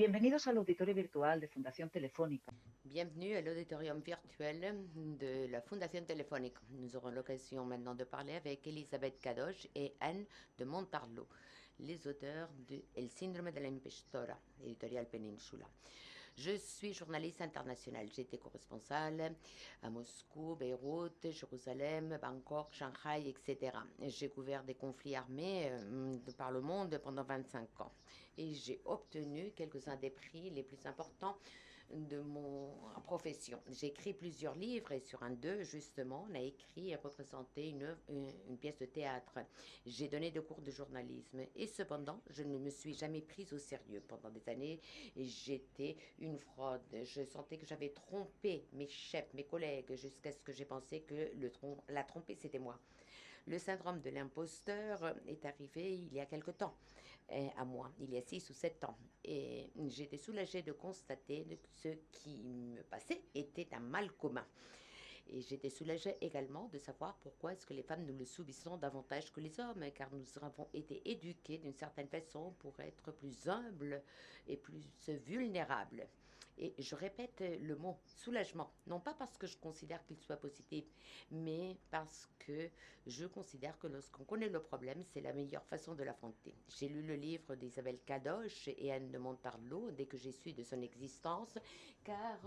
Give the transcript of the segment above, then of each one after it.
Bienvenidos al auditorio virtual de Fundación Telefónica. Bienvenue à l'auditorium virtuel de la Fondation Téléphonique. Nous aurons l'occasion maintenant de parler avec Elisabeth Kadosh et Anne de Montarlot, les auteurs de El síndrome de la impostora, éditorial Peninsula. Je suis journaliste internationale. J'ai été corresponsale à Moscou, Beyrouth, Jérusalem, Bangkok, Shanghai, etc. J'ai couvert des conflits armés par le monde pendant 25 ans. Et j'ai obtenu quelques-uns des prix les plus importants de mon profession. J'ai écrit plusieurs livres et sur un d'eux, justement, on a écrit et représenté une pièce de théâtre. J'ai donné des cours de journalisme et cependant, je ne me suis jamais prise au sérieux. Pendant des années, j'étais une fraude. Je sentais que j'avais trompé mes chefs, mes collègues, jusqu'à ce que j'ai pensé que la tromper, c'était moi. Le syndrome de l'imposteur est arrivé il y a quelque temps à moi, il y a 6 ou 7 ans. Et j'étais soulagée de constater que ce qui me passait était un mal commun. Et j'étais soulagée également de savoir pourquoi est-ce que les femmes nous le subissons davantage que les hommes, car nous avons été éduqués d'une certaine façon pour être plus humbles et plus vulnérables. Et je répète le mot soulagement, non pas parce que je considère qu'il soit positif, mais parce que je considère que lorsqu'on connaît le problème, c'est la meilleure façon de l'affronter. J'ai lu le livre d'Isabelle Kadosh et Anne de Montarlot dès que j'ai su de son existence, car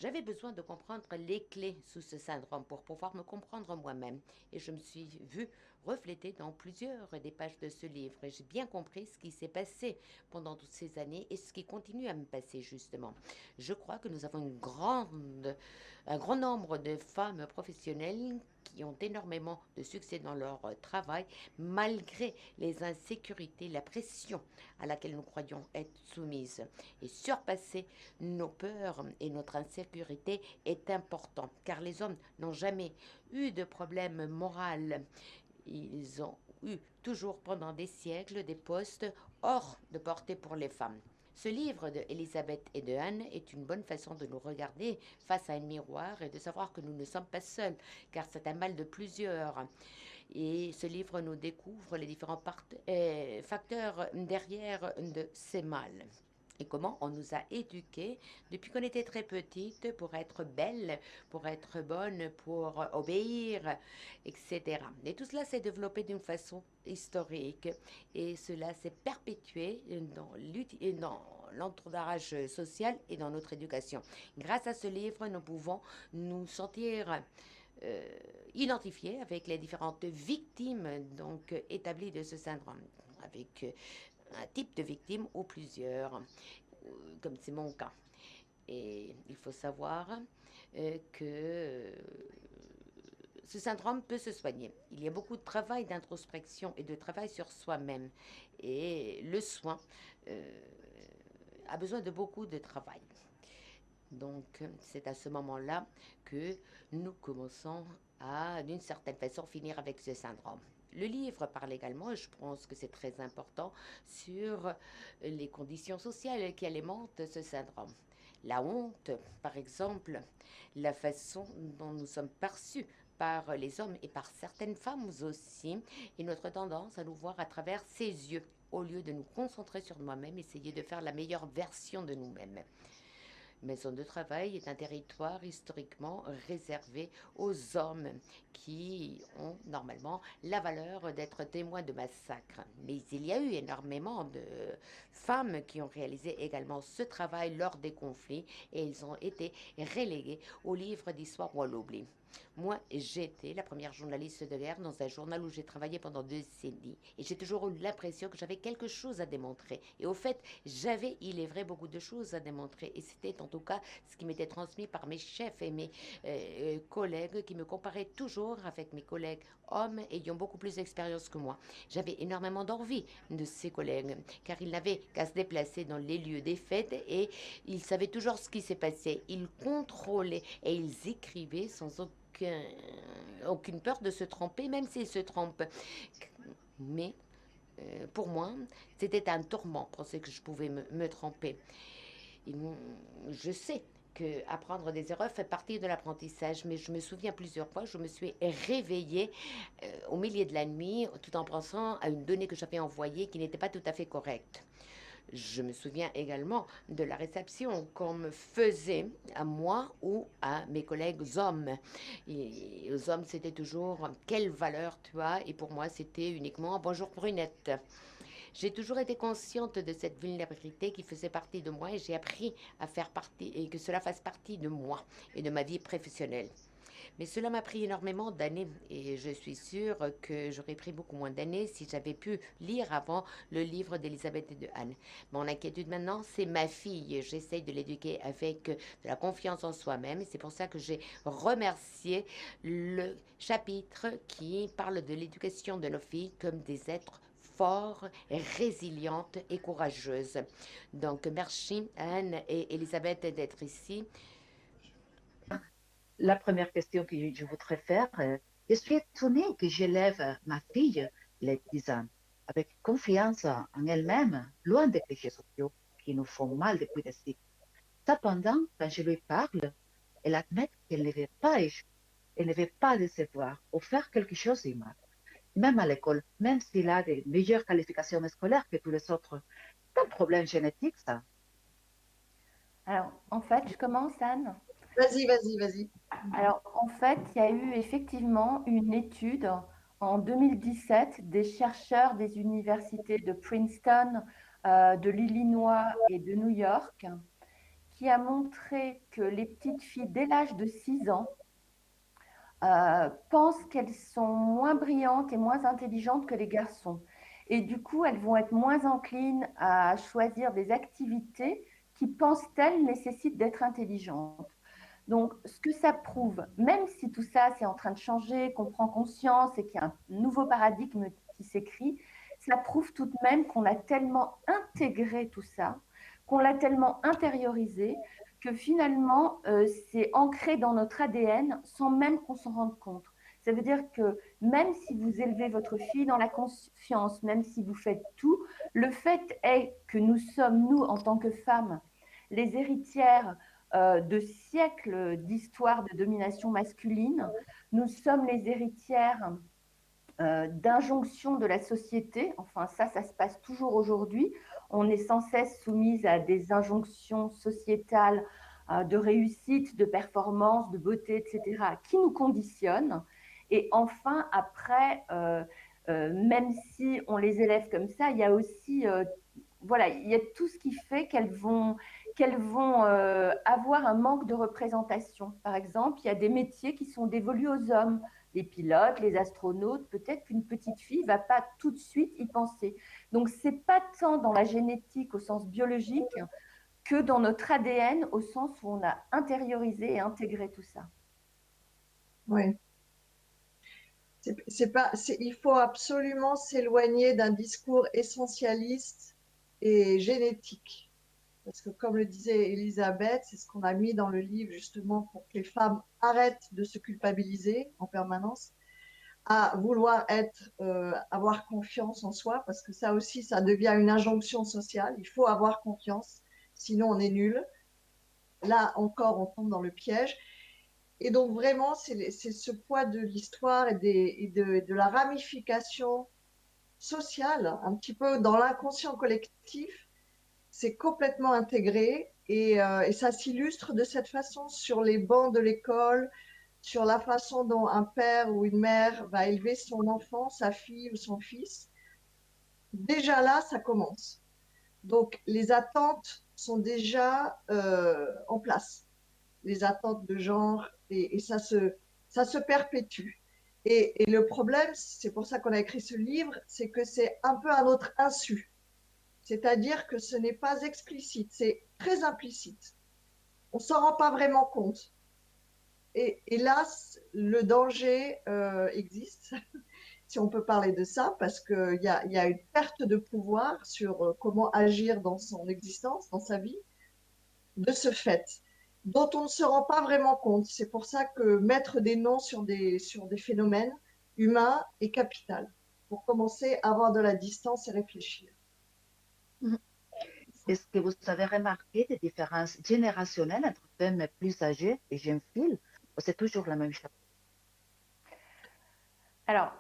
j'avais besoin de comprendre les clés sous ce syndrome pour pouvoir me comprendre moi-même. Et je me suis vue reflétée dans plusieurs des pages de ce livre. Et j'ai bien compris ce qui s'est passé pendant toutes ces années et ce qui continue à me passer justement. Je crois que nous avons un grand nombre de femmes professionnelles qui ont énormément de succès dans leur travail, malgré les insécurités, la pression à laquelle nous croyons être soumises. Et surpasser nos peurs et notre insécurité est important, car les hommes n'ont jamais eu de problème moral. Ils ont eu toujours pendant des siècles des postes hors de portée pour les femmes. Ce livre de Elisabeth et de Anne est une bonne façon de nous regarder face à un miroir et de savoir que nous ne sommes pas seuls, car c'est un mal de plusieurs. Et ce livre nous découvre les différents facteurs derrière de ces mâles. Et comment on nous a éduqués depuis qu'on était très petite pour être belle, pour être bonne, pour obéir, etc. Et tout cela s'est développé d'une façon historique et cela s'est perpétué dans l'entourage social et dans notre éducation. Grâce à ce livre, nous pouvons nous sentir identifiés avec les différentes victimes donc établies de ce syndrome, avec un type de victime ou plusieurs, comme c'est mon cas. Et il faut savoir que ce syndrome peut se soigner. Il y a beaucoup de travail d'introspection et de travail sur soi-même. Et le soin a besoin de beaucoup de travail. Donc, c'est à ce moment-là que nous commençons à, d'une certaine façon, finir avec ce syndrome. Le livre parle également, et je pense que c'est très important, sur les conditions sociales qui alimentent ce syndrome. La honte, par exemple, la façon dont nous sommes perçus par les hommes et par certaines femmes aussi, et notre tendance à nous voir à travers ses yeux, au lieu de nous concentrer sur nous-mêmes, essayer de faire la meilleure version de nous-mêmes. Maison de travail est un territoire historiquement réservé aux hommes qui ont normalement la valeur d'être témoins de massacres. Mais il y a eu énormément de femmes qui ont réalisé également ce travail lors des conflits et ils ont été relégués au livre d'histoire ou à l'oubli. Moi, j'étais la première journaliste de guerre dans un journal où j'ai travaillé pendant 2 décennies. Et j'ai toujours eu l'impression que j'avais quelque chose à démontrer. Et au fait, j'avais, il est vrai, beaucoup de choses à démontrer. Et c'était en tout cas ce qui m'était transmis par mes chefs et mes collègues qui me comparaient toujours avec mes collègues hommes ayant beaucoup plus d'expérience que moi. J'avais énormément d'envie de ces collègues, car ils n'avaient qu'à se déplacer dans les lieux des fêtes et ils savaient toujours ce qui s'est passé. Ils contrôlaient et ils écrivaient sans aucune peur de se tromper, même s'ils se trompent. Mais pour moi, c'était un tourment, penser que je pouvais me tromper. Je sais que apprendre des erreurs fait partie de l'apprentissage, mais je me souviens plusieurs fois, je me suis réveillée au milieu de la nuit tout en pensant à une donnée que j'avais envoyée qui n'était pas tout à fait correcte. Je me souviens également de la réception qu'on me faisait à moi ou à mes collègues hommes. Et aux hommes, c'était toujours quelle valeur tu as, et pour moi, c'était uniquement bonjour brunette. J'ai toujours été consciente de cette vulnérabilité qui faisait partie de moi et j'ai appris à faire partie et que cela fasse partie de moi et de ma vie professionnelle. Mais cela m'a pris énormément d'années et je suis sûre que j'aurais pris beaucoup moins d'années si j'avais pu lire avant le livre d'Elisabeth et de Anne. Mon inquiétude maintenant, c'est ma fille. J'essaye de l'éduquer avec de la confiance en soi-même et c'est pour ça que j'ai remercié le chapitre qui parle de l'éducation de nos filles comme des êtres forts, résilientes et courageuses. Donc, merci Anne et Elisabeth d'être ici. La première question que je voudrais faire, je suis étonnée que j'élève ma fille, les 10 ans, avec confiance en elle-même, loin des péchés sociaux qui nous font mal depuis des siècles. Cependant, quand je lui parle, elle admet qu'elle ne veut pas échouer, elle ne veut pas décevoir ou faire quelque chose de mal. Même à l'école, même s'il a des meilleures qualifications scolaires que tous les autres. C'est un problème génétique, ça. Alors, en fait, je commence, Anne. Vas-y, vas-y, vas-y. Alors, en fait, il y a eu effectivement une étude en 2017 des chercheurs des universités de Princeton, de l'Illinois et de New York, qui a montré que les petites filles dès l'âge de 6 ans pensent qu'elles sont moins brillantes et moins intelligentes que les garçons. Et du coup, elles vont être moins enclines à choisir des activités qui, pensent-elles, nécessitent d'être intelligentes. Donc, ce que ça prouve, même si tout ça, c'est en train de changer, qu'on prend conscience et qu'il y a un nouveau paradigme qui s'écrit, ça prouve tout de même qu'on a tellement intégré tout ça, qu'on l'a tellement intériorisé, que finalement, c'est ancré dans notre ADN sans même qu'on s'en rende compte. Ça veut dire que même si vous élevez votre fille dans la confiance, même si vous faites tout, le fait est que nous sommes, nous, en tant que femmes, les héritières de siècles d'histoire de domination masculine. Nous sommes les héritières d'injonctions de la société. Enfin, ça se passe toujours aujourd'hui. On est sans cesse soumise à des injonctions sociétales de réussite, de performance, de beauté, etc., qui nous conditionnent. Et enfin, après, même si on les élève comme ça, il y a aussi, voilà, il y a tout ce qui fait qu'elles vont avoir un manque de représentation. Par exemple, il y a des métiers qui sont dévolus aux hommes, les pilotes, les astronautes. Peut-être qu'une petite fille ne va pas tout de suite y penser. Donc, ce n'est pas tant dans la génétique au sens biologique que dans notre ADN au sens où on a intériorisé et intégré tout ça. Oui. Il faut absolument s'éloigner d'un discours essentialiste et génétique. Parce que comme le disait Elisabeth, c'est ce qu'on a mis dans le livre justement pour que les femmes arrêtent de se culpabiliser en permanence, à vouloir avoir confiance en soi, parce que ça aussi, ça devient une injonction sociale. Il faut avoir confiance, sinon on est nul. Là encore, on tombe dans le piège. Et donc vraiment, c'est ce poids de l'histoire et de la ramification sociale, un petit peu dans l'inconscient collectif, c'est complètement intégré et ça s'illustre de cette façon sur les bancs de l'école, sur la façon dont un père ou une mère va élever son enfant, sa fille ou son fils. Déjà là, ça commence. Donc les attentes sont déjà en place, les attentes de genre, et ça se perpétue. Et le problème, c'est pour ça qu'on a écrit ce livre, c'est que c'est un peu à notre insu. C'est-à-dire que ce n'est pas explicite, c'est très implicite. On ne s'en rend pas vraiment compte. Et hélas, le danger existe, si on peut parler de ça, parce qu'il y a une perte de pouvoir sur comment agir dans son existence, dans sa vie, de ce fait, dont on ne se rend pas vraiment compte. C'est pour ça que mettre des noms sur des phénomènes humains est capital, pour commencer à avoir de la distance et réfléchir. Est-ce que vous avez remarqué des différences générationnelles entre femmes plus âgées et jeunes filles, ou c'est toujours la même chose? Alors,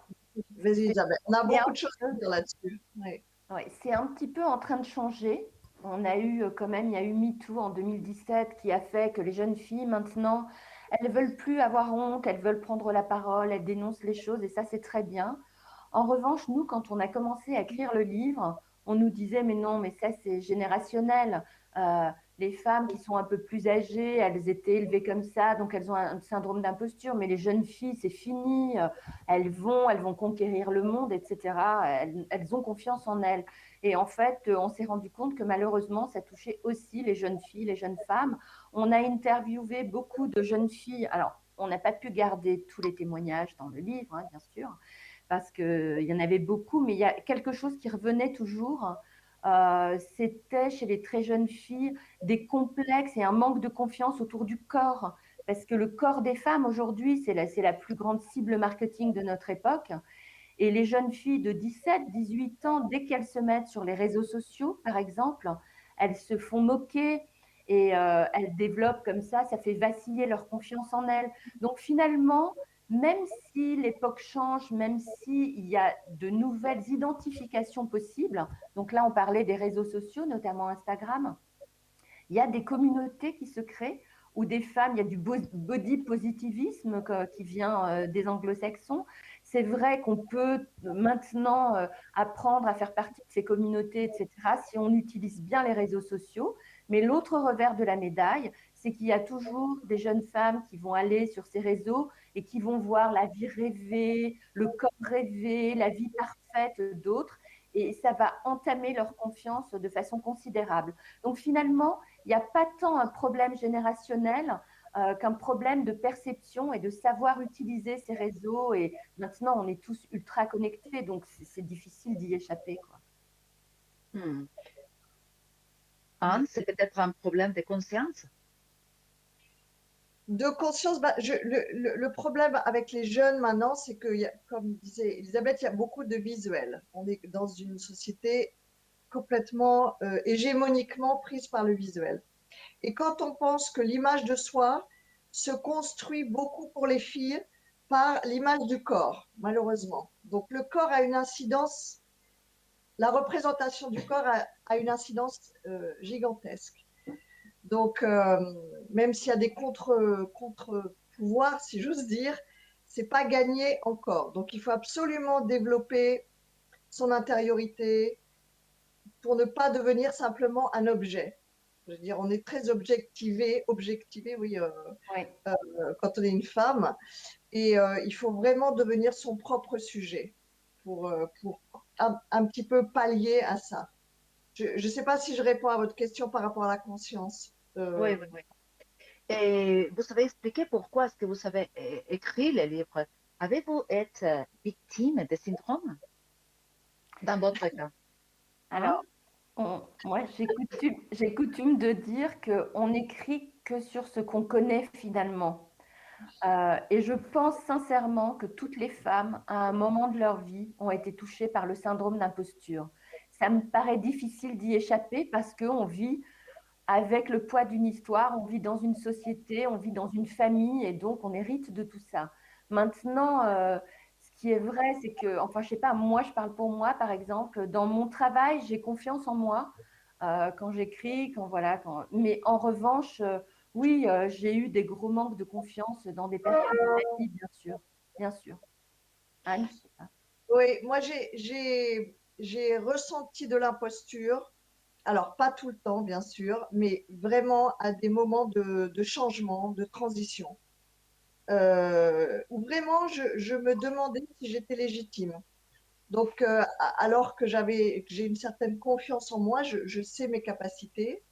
vas-y Isabelle, on a beaucoup de choses à dire là-dessus. Ouais. Ouais, c'est un petit peu en train de changer. On a eu quand même, il y a eu MeToo en 2017 qui a fait que les jeunes filles maintenant, elles veulent plus avoir honte, elles veulent prendre la parole, elles dénoncent les choses et ça c'est très bien. En revanche, nous, quand on a commencé à écrire le livre, on nous disait mais non, mais ça c'est générationnel. Euh, les femmes qui sont un peu plus âgées, elles étaient élevées comme ça, donc elles ont un syndrome d'imposture. Mais les jeunes filles, c'est fini. Elles vont conquérir le monde, etc. Elles ont confiance en elles. Et en fait, on s'est rendu compte que malheureusement, ça touchait aussi les jeunes filles, les jeunes femmes. On a interviewé beaucoup de jeunes filles. Alors, on n'a pas pu garder tous les témoignages dans le livre, hein, bien sûr, parce qu'il y en avait beaucoup, mais il y a quelque chose qui revenait toujours. C'était chez les très jeunes filles des complexes et un manque de confiance autour du corps, parce que le corps des femmes aujourd'hui, c'est la plus grande cible marketing de notre époque. Et les jeunes filles de 17, 18 ans, dès qu'elles se mettent sur les réseaux sociaux, par exemple, elles se font moquer et elles développent comme ça fait vaciller leur confiance en elles. Donc finalement, même si l'époque change, même s'il y a de nouvelles identifications possibles, donc là on parlait des réseaux sociaux, notamment Instagram, il y a des communautés qui se créent où des femmes, il y a du body positivisme qui vient des anglo-saxons. C'est vrai qu'on peut maintenant apprendre à faire partie de ces communautés, etc., si on utilise bien les réseaux sociaux. Mais l'autre revers de la médaille, c'est qu'il y a toujours des jeunes femmes qui vont aller sur ces réseaux et qui vont voir la vie rêvée, le corps rêvé, la vie parfaite d'autres. Et ça va entamer leur confiance de façon considérable. Donc finalement, il n'y a pas tant un problème générationnel qu'un problème de perception et de savoir utiliser ces réseaux. Et maintenant, on est tous ultra connectés, donc c'est difficile d'y échapper, quoi. Anne, c'est peut-être un problème de conscience. De conscience, le problème avec les jeunes maintenant, c'est que, comme disait Elisabeth, il y a beaucoup de visuels. On est dans une société complètement hégémoniquement prise par le visuel. Et quand on pense que l'image de soi se construit beaucoup pour les filles par l'image du corps, malheureusement. Donc le corps a une incidence, la représentation du corps a une incidence gigantesque. Donc même s'il y a des contre-pouvoirs, si j'ose dire, c'est pas gagné encore. Donc il faut absolument développer son intériorité pour ne pas devenir simplement un objet. Je veux dire, on est très objectivé, oui, Oui. quand on est une femme, et il faut vraiment devenir son propre sujet pour un petit peu pallier à ça. Je ne sais pas si je réponds à votre question par rapport à la conscience. Oui, oui, oui. Et vous avez expliqué pourquoi est-ce que vous avez écrit le livre. Avez-vous été victime de syndrome dans votre cas? Alors, moi, j'ai coutume de dire qu'on n'écrit que sur ce qu'on connaît finalement. Et je pense sincèrement que toutes les femmes, à un moment de leur vie, ont été touchées par le syndrome d'imposture. Ça me paraît difficile d'y échapper parce qu'on vit avec le poids d'une histoire, on vit dans une société, on vit dans une famille et donc on hérite de tout ça. Maintenant, ce qui est vrai, c'est que, enfin, je sais pas, moi, je parle pour moi, par exemple, dans mon travail, j'ai confiance en moi quand j'écris, mais en revanche, oui, j'ai eu des gros manques de confiance dans des périodes de ma vie, bien sûr, bien sûr. Anne, je sais pas. Oui, moi j'ai ressenti de l'imposture. Alors, pas tout le temps, bien sûr, mais vraiment à des moments de changement, de transition, où vraiment je me demandais si j'étais légitime. Donc, alors que j'ai une certaine confiance en moi, je sais mes capacités.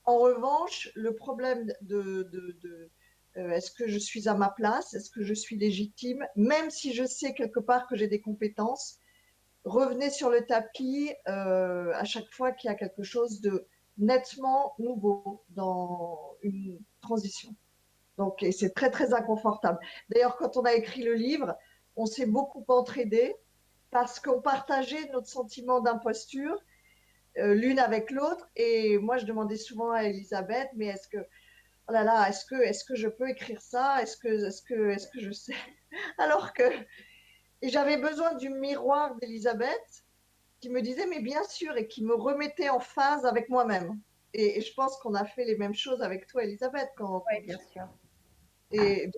En revanche, le problème est-ce que je suis à ma place, est-ce que je suis légitime, même si je sais quelque part que j'ai des compétences, revenez sur le tapis à chaque fois qu'il y a quelque chose de nettement nouveau dans une transition. Donc, et c'est très, très inconfortable. D'ailleurs, quand on a écrit le livre, on s'est beaucoup entraidé parce qu'on partageait notre sentiment d'imposture l'une avec l'autre. Et moi, je demandais souvent à Elisabeth, mais oh là là, est-ce que je peux écrire ça? Est-ce que je sais? Alors que, et j'avais besoin du miroir d'Elisabeth qui me disait mais bien sûr et qui me remettait en phase avec moi-même. Et je pense qu'on a fait les mêmes choses avec toi, Elisabeth, Oui, bien sûr. Et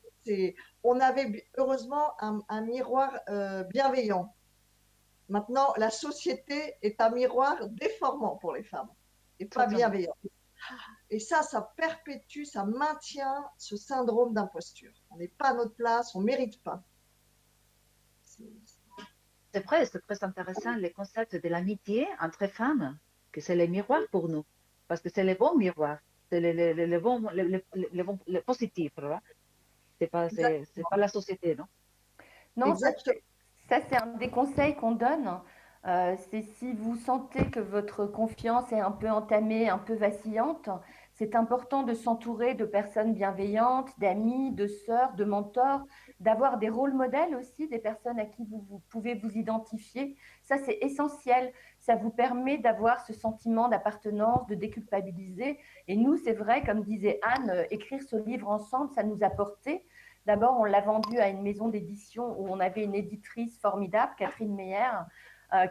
on avait heureusement un miroir bienveillant. Maintenant, la société est un miroir déformant pour les femmes et pas bienveillant. Et ça perpétue, ça maintient ce syndrome d'imposture. On n'est pas à notre place, on ne mérite pas. C'est vrai, c'est très intéressant le concept de l'amitié entre femmes, que c'est le miroir pour nous, parce que c'est le bon miroir, c'est le positif, voilà. C'est pas la société, non? Non, ça c'est un des conseils qu'on donne. C'est si vous sentez que votre confiance est un peu entamée, un peu vacillante, c'est important de s'entourer de personnes bienveillantes, d'amis, de sœurs, de mentors, d'avoir des rôles modèles aussi, des personnes à qui vous pouvez vous identifier. Ça, c'est essentiel. Ça vous permet d'avoir ce sentiment d'appartenance, de déculpabiliser. Et nous, c'est vrai, comme disait Anne, écrire ce livre ensemble, ça nous a porté. D'abord, on l'a vendu à une maison d'édition où on avait une éditrice formidable, Catherine Meyer,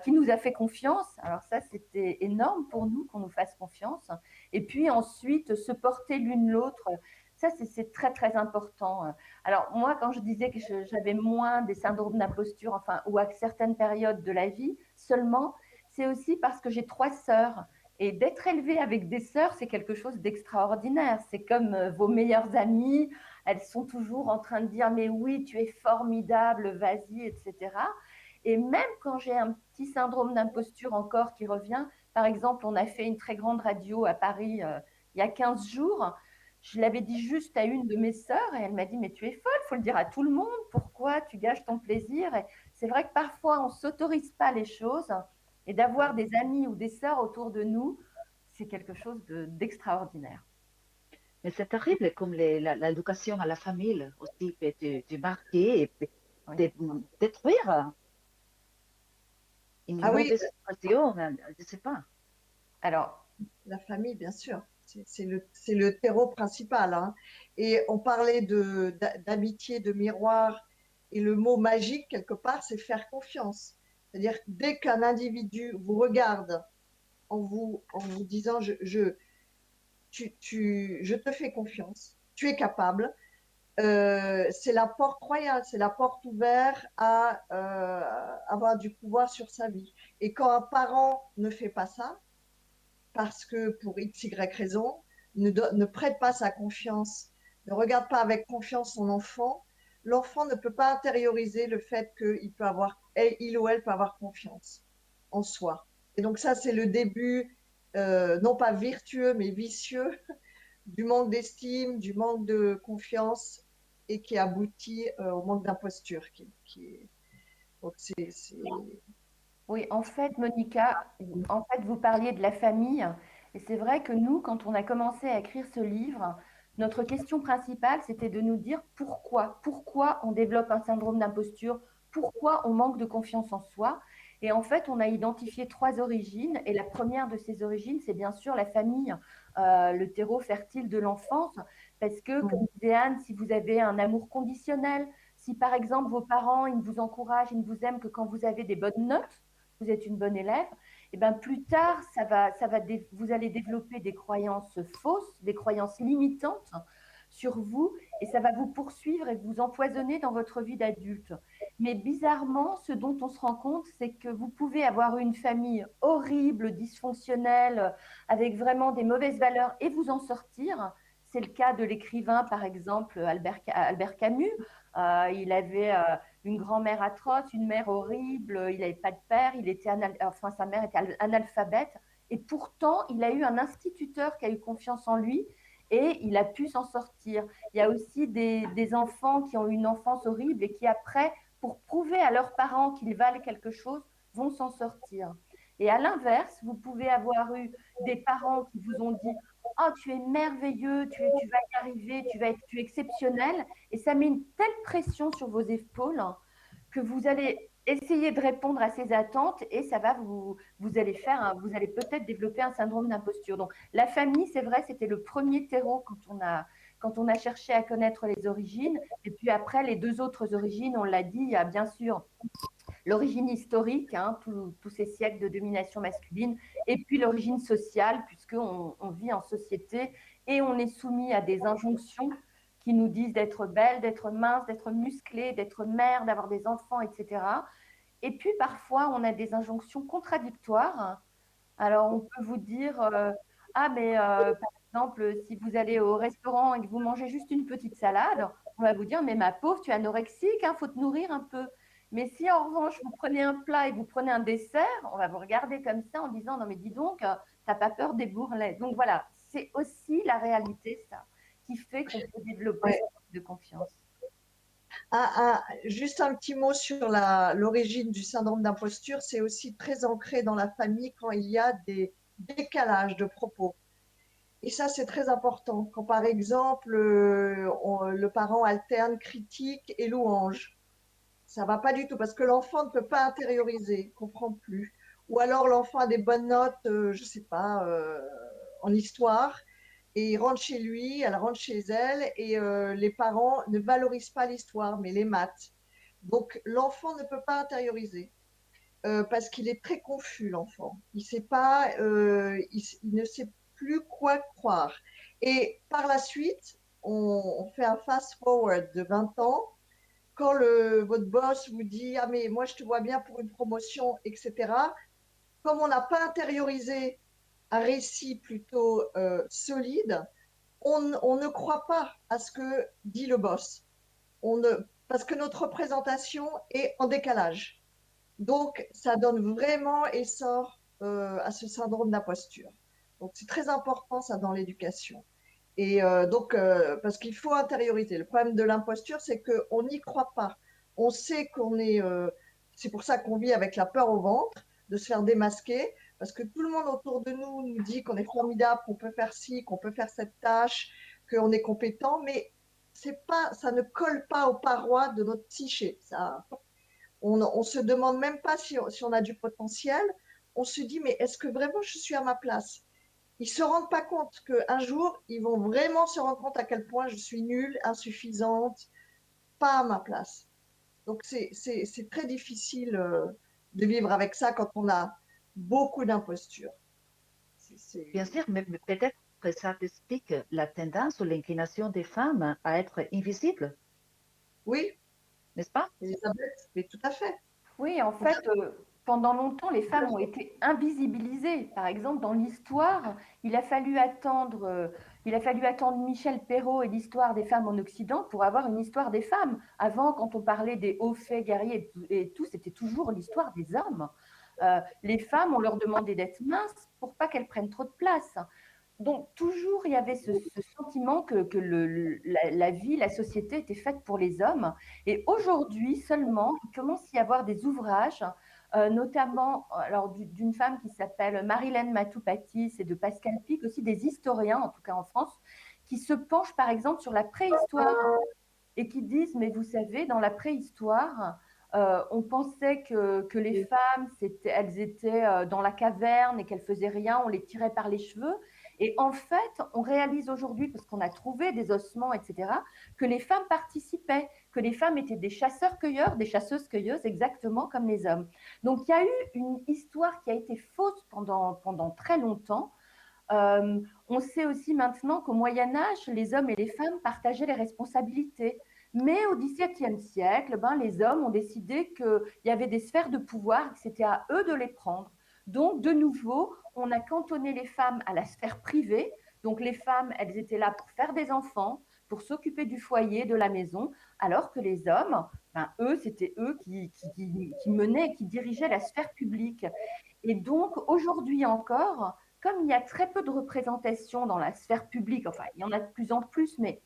qui nous a fait confiance. Alors ça, c'était énorme pour nous qu'on nous fasse confiance. Et puis ensuite, se porter l'une l'autre, ça, c'est très, très important. Alors moi, quand je disais que j'avais moins des syndromes d'imposture, enfin, ou à certaines périodes de la vie seulement, c'est aussi parce que j'ai 3 sœurs. Et d'être élevée avec des sœurs, c'est quelque chose d'extraordinaire. C'est comme vos meilleures amies. Elles sont toujours en train de dire « mais oui, tu es formidable, vas-y », etc. Et même quand j'ai un petit syndrome d'imposture encore qui revient, par exemple, on a fait une très grande radio à Paris il y a 15 jours, je l'avais dit juste à une de mes sœurs et elle m'a dit « mais tu es folle, il faut le dire à tout le monde, pourquoi tu gâches ton plaisir ?» Et c'est vrai que parfois on ne s'autorise pas les choses et d'avoir des amis ou des sœurs autour de nous, c'est quelque chose d'extraordinaire. Mais c'est terrible comme l'éducation à la famille aussi peut te marquer et peut détruire une mauvaise expression, je ne sais pas. Alors, la famille, bien sûr, c'est le terreau principal. Hein. Et on parlait d'amitié, de miroir, et le mot magique, quelque part, c'est faire confiance. C'est-à-dire que dès qu'un individu vous regarde en vous disant je te fais confiance, tu es capable, c'est la porte royale, c'est la porte ouverte à avoir du pouvoir sur sa vie. Et quand un parent ne fait pas ça, parce que pour x, y raison, ne prête pas sa confiance, ne regarde pas avec confiance son enfant, l'enfant ne peut pas intérioriser le fait il ou elle peut avoir confiance en soi. Et donc ça, c'est le début, non pas vertueux, mais vicieux, du manque d'estime, du manque de confiance et qui aboutit au manque d'imposture. Donc Oui, en fait, Monica, vous parliez de la famille. Et c'est vrai que nous, quand on a commencé à écrire ce livre, notre question principale, c'était de nous dire pourquoi. Pourquoi on développe un syndrome d'imposture? Pourquoi on manque de confiance en soi? Et en fait, on a identifié 3 origines. Et la première de ces origines, c'est bien sûr la famille, le terreau fertile de l'enfance. Parce que, comme disait Anne, si vous avez un amour conditionnel, si par exemple vos parents, ils ne vous encouragent, ils ne vous aiment que quand vous avez des bonnes notes, vous êtes une bonne élève, et ben plus tard, vous allez développer des croyances fausses, des croyances limitantes sur vous, et ça va vous poursuivre et vous empoisonner dans votre vie d'adulte. Mais bizarrement, ce dont on se rend compte, c'est que vous pouvez avoir une famille horrible, dysfonctionnelle, avec vraiment des mauvaises valeurs et vous en sortir. C'est le cas de l'écrivain, par exemple, Albert Camus. Il avait une grand-mère atroce, une mère horrible, il n'avait pas de père, sa mère était analphabète, et pourtant, il a eu un instituteur qui a eu confiance en lui, et il a pu s'en sortir. Il y a aussi des enfants qui ont eu une enfance horrible et qui après, pour prouver à leurs parents qu'ils valent quelque chose, vont s'en sortir. Et à l'inverse, vous pouvez avoir eu des parents qui vous ont dit « Oh, tu es merveilleux, tu vas y arriver, tu es exceptionnel », et ça met une telle pression sur vos épaules que vous allez essayer de répondre à ces attentes et ça va vous allez vous allez peut-être développer un syndrome d'imposture. Donc la famille, c'est vrai, c'était le premier terreau quand on a cherché à connaître les origines. Et puis après, les 2 autres origines, on l'a dit, il y a bien sûr l'origine historique, hein, tous ces siècles de domination masculine, et puis l'origine sociale, puisqu'on vit en société et on est soumis à des injonctions qui nous disent d'être belle, d'être mince, d'être musclée, d'être mère, d'avoir des enfants, etc. Et puis parfois, on a des injonctions contradictoires. Alors, on peut vous dire, ah, mais par exemple, si vous allez au restaurant et que vous mangez juste une petite salade, on va vous dire, mais ma pauvre, tu es anorexique, il faut te nourrir un peu. Mais si en revanche, vous prenez un plat et vous prenez un dessert, on va vous regarder comme ça en disant, non, mais dis donc, t'as pas peur des bourrelets. Donc voilà, c'est aussi la réalité, ça, qui fait qu'on peut développer Ouais. cette de confiance. Juste un petit mot sur l'origine du syndrome d'imposture. C'est aussi très ancré dans la famille quand il y a des décalages de propos. Et ça, c'est très important. Quand, par exemple, le parent alterne critique et louange, ça va pas du tout parce que l'enfant ne peut pas intérioriser, comprend plus. Ou alors l'enfant a des bonnes notes, je sais pas, en histoire, et il rentre chez lui, elle rentre chez elle, et les parents ne valorisent pas l'histoire, mais les maths. Donc l'enfant ne peut pas intérioriser parce qu'il est très confus, l'enfant. Il sait pas, il ne sait plus quoi croire. Et par la suite, on fait un fast-forward de 20 ans. Quand votre boss vous dit ah mais moi je te vois bien pour une promotion, etc. Comme on n'a pas intériorisé un récit plutôt solide, on ne croit pas à ce que dit le boss. Parce que notre représentation est en décalage. Donc, ça donne vraiment essor à ce syndrome d'imposture. Donc, c'est très important, ça, dans l'éducation. Et parce qu'il faut intérioriser. Le problème de l'imposture, c'est qu'on n'y croit pas. On sait qu'on est. C'est pour ça qu'on vit avec la peur au ventre de se faire démasquer, parce que tout le monde autour de nous nous dit qu'on est formidable, qu'on peut faire ci, qu'on peut faire cette tâche, qu'on est compétent, mais ça ne colle pas aux parois de notre psyché. On se demande même pas si on a du potentiel. On se dit, mais est-ce que vraiment je suis à ma place? Ils se rendent pas compte qu'un jour, ils vont vraiment se rendre compte à quel point je suis nulle, insuffisante, pas à ma place. Donc, c'est très difficile de vivre avec ça quand on a beaucoup d'imposture. Bien sûr, mais peut-être que ça explique la tendance ou l'inclination des femmes à être invisibles, Oui, n'est-ce pas? Elisabeth, mais tout à fait. Oui, en fait, pendant longtemps, les femmes ont été invisibilisées. Par exemple, dans l'histoire, il a fallu attendre Michel Perrault et l'histoire des femmes en Occident pour avoir une histoire des femmes. Avant, quand on parlait des hauts faits guerriers et tout, c'était toujours l'histoire des hommes. Les femmes, on leur demandait d'être minces pour pas qu'elles prennent trop de place. Donc, toujours, il y avait ce sentiment que la vie, la société était faite pour les hommes. Et aujourd'hui seulement, il commence à y avoir des ouvrages, notamment alors, d'une femme qui s'appelle Marilène Matoupatis et de Pascal Pic, aussi des historiens, en tout cas en France, qui se penchent par exemple sur la préhistoire et qui disent, mais vous savez, dans la préhistoire, on pensait que les femmes, elles étaient dans la caverne et qu'elles faisaient rien, on les tirait par les cheveux. Et en fait, on réalise aujourd'hui, parce qu'on a trouvé des ossements, etc., que les femmes participaient, que les femmes étaient des chasseurs-cueilleurs, des chasseuses-cueilleuses, exactement comme les hommes. Donc, il y a eu une histoire qui a été fausse pendant très longtemps. On sait aussi maintenant qu'au Moyen Âge, les hommes et les femmes partageaient les responsabilités. Mais au XVIIe siècle, les hommes ont décidé qu'il y avait des sphères de pouvoir et que c'était à eux de les prendre. Donc, de nouveau, on a cantonné les femmes à la sphère privée. Donc, les femmes, elles étaient là pour faire des enfants, pour s'occuper du foyer, de la maison, alors que les hommes, eux, c'était eux qui menaient, qui dirigeaient la sphère publique. Et donc, aujourd'hui encore, comme il y a très peu de représentation dans la sphère publique, enfin, il y en a de plus en plus, mais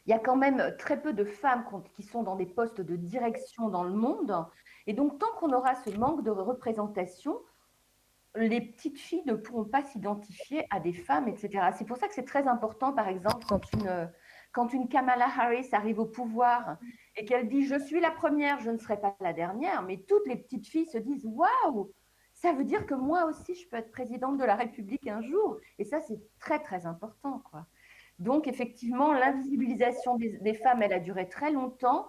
il y a quand même très peu de femmes qui sont dans des postes de direction dans le monde. Et donc, tant qu'on aura ce manque de représentation, les petites filles ne pourront pas s'identifier à des femmes, etc. C'est pour ça que c'est très important, par exemple, quand une Kamala Harris arrive au pouvoir et qu'elle dit « je suis la première, je ne serai pas la dernière », mais toutes les petites filles se disent « waouh, ça veut dire que moi aussi, je peux être présidente de la République un jour ». Et ça, c'est très, très important, quoi. Donc, effectivement, l'invisibilisation des femmes, elle a duré très longtemps.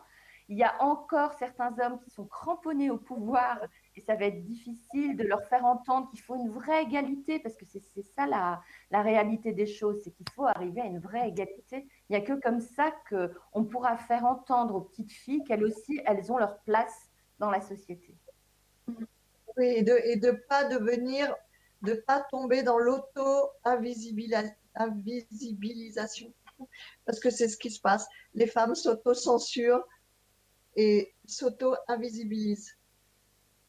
Il y a encore certains hommes qui sont cramponnés au pouvoir et ça va être difficile de leur faire entendre qu'il faut une vraie égalité, parce que c'est ça la réalité des choses, c'est qu'il faut arriver à une vraie égalité. Il n'y a que comme ça qu'on pourra faire entendre aux petites filles qu'elles aussi, elles ont leur place dans la société. Oui, et de pas devenir, de pas tomber dans l'auto-invisibilisation. Parce que c'est ce qui se passe. Les femmes s'auto-censurent et s'auto-invisibilisent.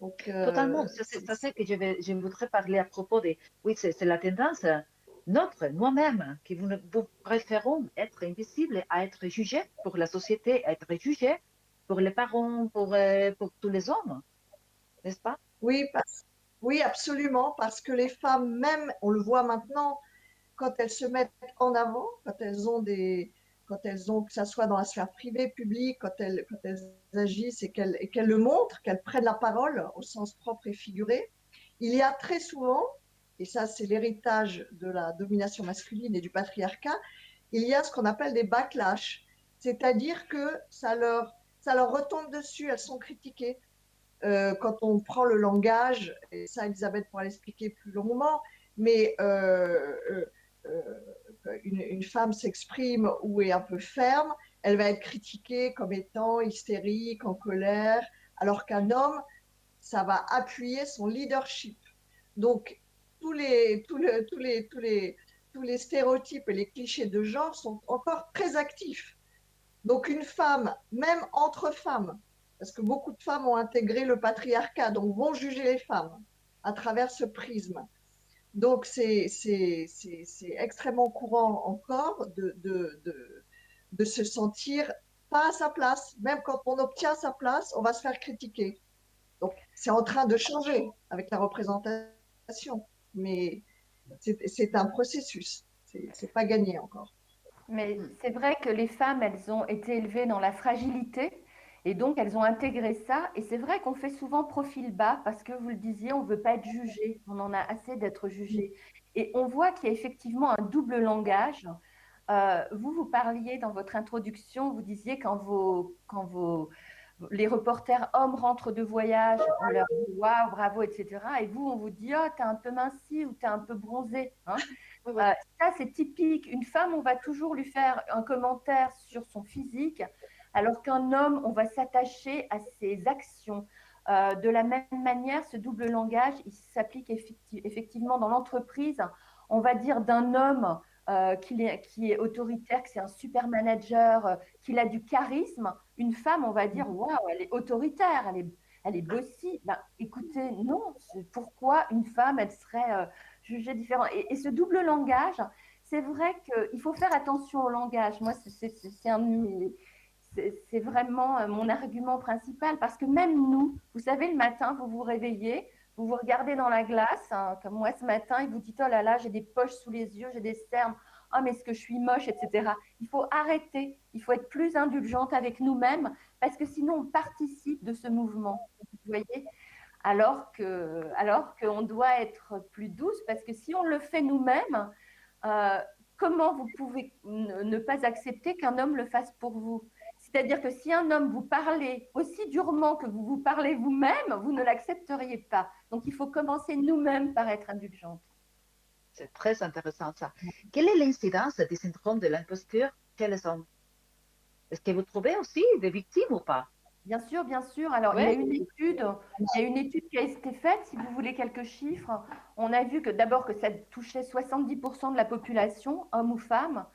Donc, Totalement. Ça, c'est que je voudrais parler à propos de. Oui, c'est la tendance. Nous-mêmes, qui nous préférons être invisibles à être jugés pour la société, à être jugés pour les parents, pour tous les hommes, n'est-ce pas? oui, oui, absolument, parce que les femmes, même, on le voit maintenant, quand elles se mettent en avant, quand elles ont, que ça soit dans la sphère privée, publique, quand elles agissent et qu'elles le montrent, qu'elles prennent la parole au sens propre et figuré, il y a très souvent, et ça c'est l'héritage de la domination masculine et du patriarcat, il y a ce qu'on appelle des backlash, c'est-à-dire que ça leur retombe dessus, elles sont critiquées. Quand on prend le langage, et ça Elisabeth pourra l'expliquer plus longuement, mais une femme s'exprime ou est un peu ferme, elle va être critiquée comme étant hystérique, en colère, alors qu'un homme, ça va appuyer son leadership. Donc, tous les stéréotypes et les clichés de genre sont encore très actifs. Donc, une femme, même entre femmes, parce que beaucoup de femmes ont intégré le patriarcat, donc vont juger les femmes à travers ce prisme. Donc, c'est extrêmement courant encore de se sentir pas à sa place. Même quand on obtient sa place, on va se faire critiquer. Donc, c'est en train de changer avec la représentation, mais c'est un processus. C'est pas gagné encore. Mais c'est vrai que les femmes, elles ont été élevées dans la fragilité et donc elles ont intégré ça. Et c'est vrai qu'on fait souvent profil bas parce que vous le disiez, on ne veut pas être jugé, on en a assez d'être jugé. Et on voit qu'il y a effectivement un double langage. Vous parliez dans votre introduction, vous disiez les reporters hommes rentrent de voyage, on leur dit waouh, bravo, etc. Et vous, on vous dit oh, t'es un peu minci ou t'es un peu bronzé. Hein. Oui. Ça, c'est typique. Une femme, on va toujours lui faire un commentaire sur son physique, alors qu'un homme, on va s'attacher à ses actions. De la même manière, ce double langage, il s'applique effectivement dans l'entreprise. On va dire d'un homme qui est autoritaire, que c'est un super manager, qu'il a du charisme. Une femme, on va dire, waouh, elle est autoritaire, elle est bossy. Ben, écoutez, non, pourquoi une femme, elle serait jugée différente? Et ce double langage, c'est vrai qu'il faut faire attention au langage. Moi, c'est vraiment mon argument principal, parce que même nous, vous savez, le matin, vous vous réveillez, vous vous regardez dans la glace, hein, comme moi ce matin, et vous dites, oh là là, j'ai des poches sous les yeux, j'ai des cernes, oh mais est-ce que je suis moche, etc. Il faut arrêter, il faut être plus indulgente avec nous-mêmes, parce que sinon on participe de ce mouvement, vous voyez, alors qu'on doit être plus douce, parce que si on le fait nous-mêmes, comment vous pouvez ne pas accepter qu'un homme le fasse pour vous? C'est-à-dire que si un homme vous parlait aussi durement que vous vous parlez vous-même, vous ne l'accepteriez pas. Donc il faut commencer nous-mêmes par être indulgente. C'est très intéressant ça. Quelle est l'incidence du syndrome de l'imposture chez les hommes? Est-ce que vous trouvez aussi des victimes ou pas? Bien sûr, bien sûr. Alors, il y a une étude qui a été faite, si vous voulez quelques chiffres. On a vu que d'abord que ça touchait 70% de la population, hommes ou femmes.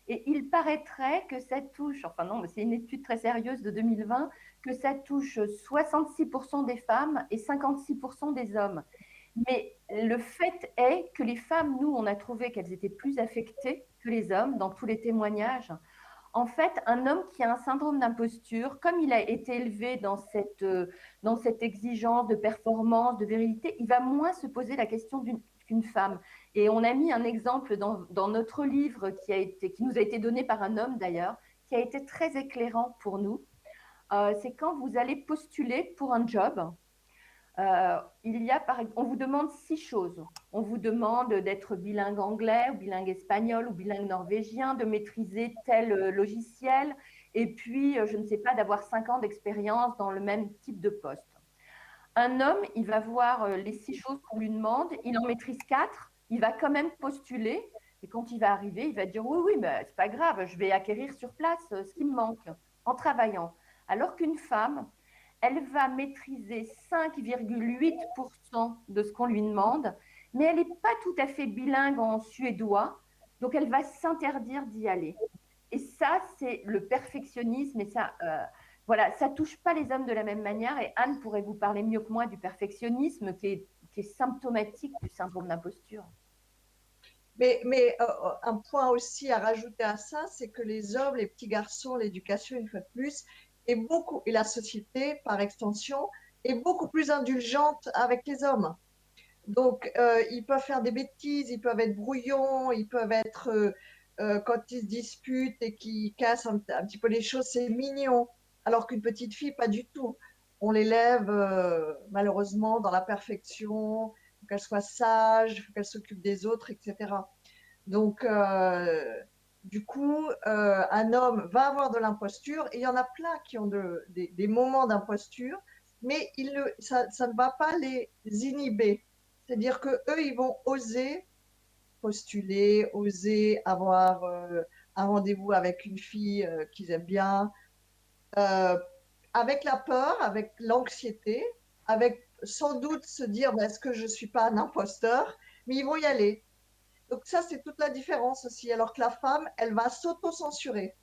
Et il paraîtrait que ça touche, enfin non, mais c'est une étude très sérieuse de 2020, que ça touche 66% des femmes et 56% des hommes. Mais le fait est que les femmes, nous, on a trouvé qu'elles étaient plus affectées que les hommes dans tous les témoignages. En fait, un homme qui a un syndrome d'imposture, comme il a été élevé dans cette exigence de performance, de virilité, il va moins se poser la question qu'une femme. Et on a mis un exemple dans notre livre qui nous a été donné par un homme d'ailleurs, qui a été très éclairant pour nous. C'est quand vous allez postuler pour un job. On vous demande 6 choses. On vous demande d'être bilingue anglais, ou bilingue espagnol, ou bilingue norvégien, de maîtriser tel logiciel. et puis, je ne sais pas, d'avoir 5 ans d'expérience dans le même type de poste. Un homme, il va voir les 6 choses qu'on lui demande, il en maîtrise 4, il va quand même postuler, et quand il va arriver, il va dire oui, oui, mais c'est pas grave, je vais acquérir sur place ce qui me manque en travaillant. Alors qu'une femme, elle va maîtriser 5,8% de ce qu'on lui demande, mais elle n'est pas tout à fait bilingue en suédois, donc elle va s'interdire d'y aller. Et ça, c'est le perfectionnisme, et ça, voilà, ça touche pas les hommes de la même manière. Et Anne pourrait vous parler mieux que moi du perfectionnisme qui est symptomatique du syndrome d'imposture. Mais un point aussi à rajouter à ça, c'est que les hommes, les petits garçons, l'éducation, une fois de plus, et la société, par extension, est beaucoup plus indulgente avec les hommes. Donc, ils peuvent faire des bêtises, ils peuvent être brouillons, ils peuvent être, quand ils se disputent et qu'ils cassent un petit peu les choses, c'est mignon. Alors qu'une petite fille, pas du tout. On l'élève, malheureusement, dans la perfection, il faut qu'elle soit sage, il faut qu'elle s'occupe des autres, etc. Donc, du coup, un homme va avoir de l'imposture, et il y en a plein qui ont des moments d'imposture, mais ça ne va pas les inhiber. C'est-à-dire que eux, ils vont oser postuler, oser avoir un rendez-vous avec une fille qu'ils aiment bien, euh, avec la peur, avec l'anxiété, avec sans doute se dire est-ce que je ne suis pas un imposteur, mais ils vont y aller. Donc ça, c'est toute la différence aussi. Alors que la femme, elle va s'auto-censurer.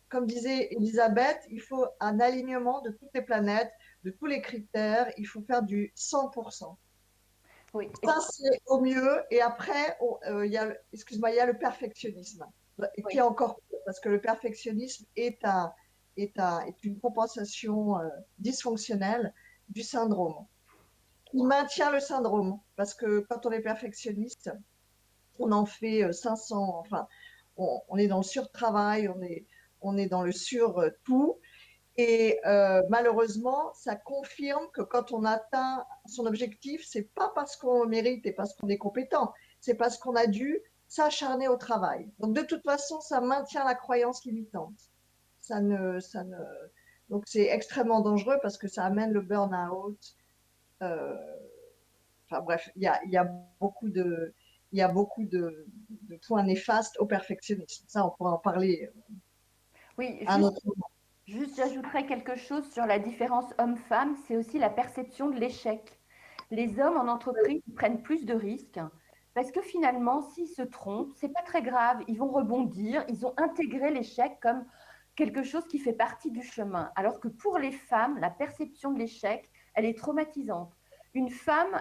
Comme disait Elisabeth, il faut un alignement de toutes les planètes, de tous les critères. Il faut faire du 100%. Oui. Ça, c'est au mieux. Et après, il y a, excuse-moi, il y a le perfectionnisme, qui est encore pire, parce que le perfectionnisme est une compensation dysfonctionnelle du syndrome. Il maintient le syndrome, parce que quand on est perfectionniste, on en fait 500, enfin, on est dans le surtravail, on est dans le sur-tout. Et malheureusement, ça confirme que quand on atteint son objectif, c'est pas parce qu'on le mérite et parce qu'on est compétent, c'est parce qu'on a dû s'acharner au travail. Donc de toute façon, ça maintient la croyance limitante. Ça ne... Donc c'est extrêmement dangereux parce que ça amène le burn-out. Enfin bref, il y a beaucoup de, il y a beaucoup de points néfastes au perfectionnisme. Ça, on pourra en parler Oui, à un autre moment. juste j'ajouterais quelque chose sur la différence homme-femme, c'est aussi la perception de l'échec. Les hommes en entreprise prennent plus de risques parce que finalement, s'ils se trompent, c'est pas très grave, ils vont rebondir, ils ont intégré l'échec comme quelque chose qui fait partie du chemin. Alors que pour les femmes, la perception de l'échec, elle est traumatisante. Une femme,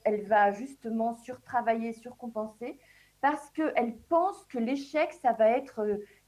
elle va justement surtravailler, surcompenser parce qu'elle pense que l'échec, ça va être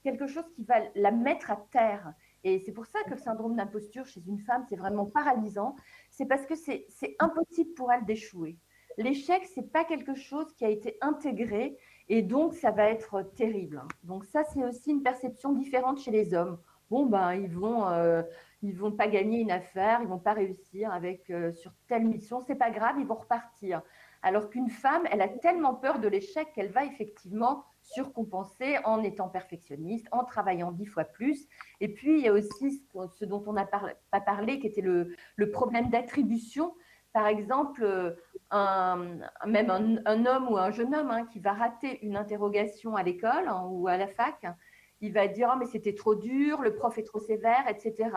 quelque chose qui va la mettre à terre. Et c'est pour ça que le syndrome d'imposture chez une femme, c'est vraiment paralysant. C'est parce que c'est impossible pour elle d'échouer. L'échec, c'est pas quelque chose qui a été intégré et donc ça va être terrible. Donc ça, c'est aussi une perception différente chez les hommes. Bon, ben, ils vont pas gagner une affaire, ils vont pas réussir avec sur telle mission, c'est pas grave, ils vont repartir. Alors qu'une femme, elle a tellement peur de l'échec qu'elle va effectivement surcompenser en étant perfectionniste, en travaillant 10 fois plus. Et puis, il y a aussi ce dont on n'a pas parlé, qui était le problème d'attribution. Par exemple, même un homme ou un jeune homme qui va rater une interrogation à l'école ou à la fac, il va dire oh, mais c'était trop dur, le prof est trop sévère, etc.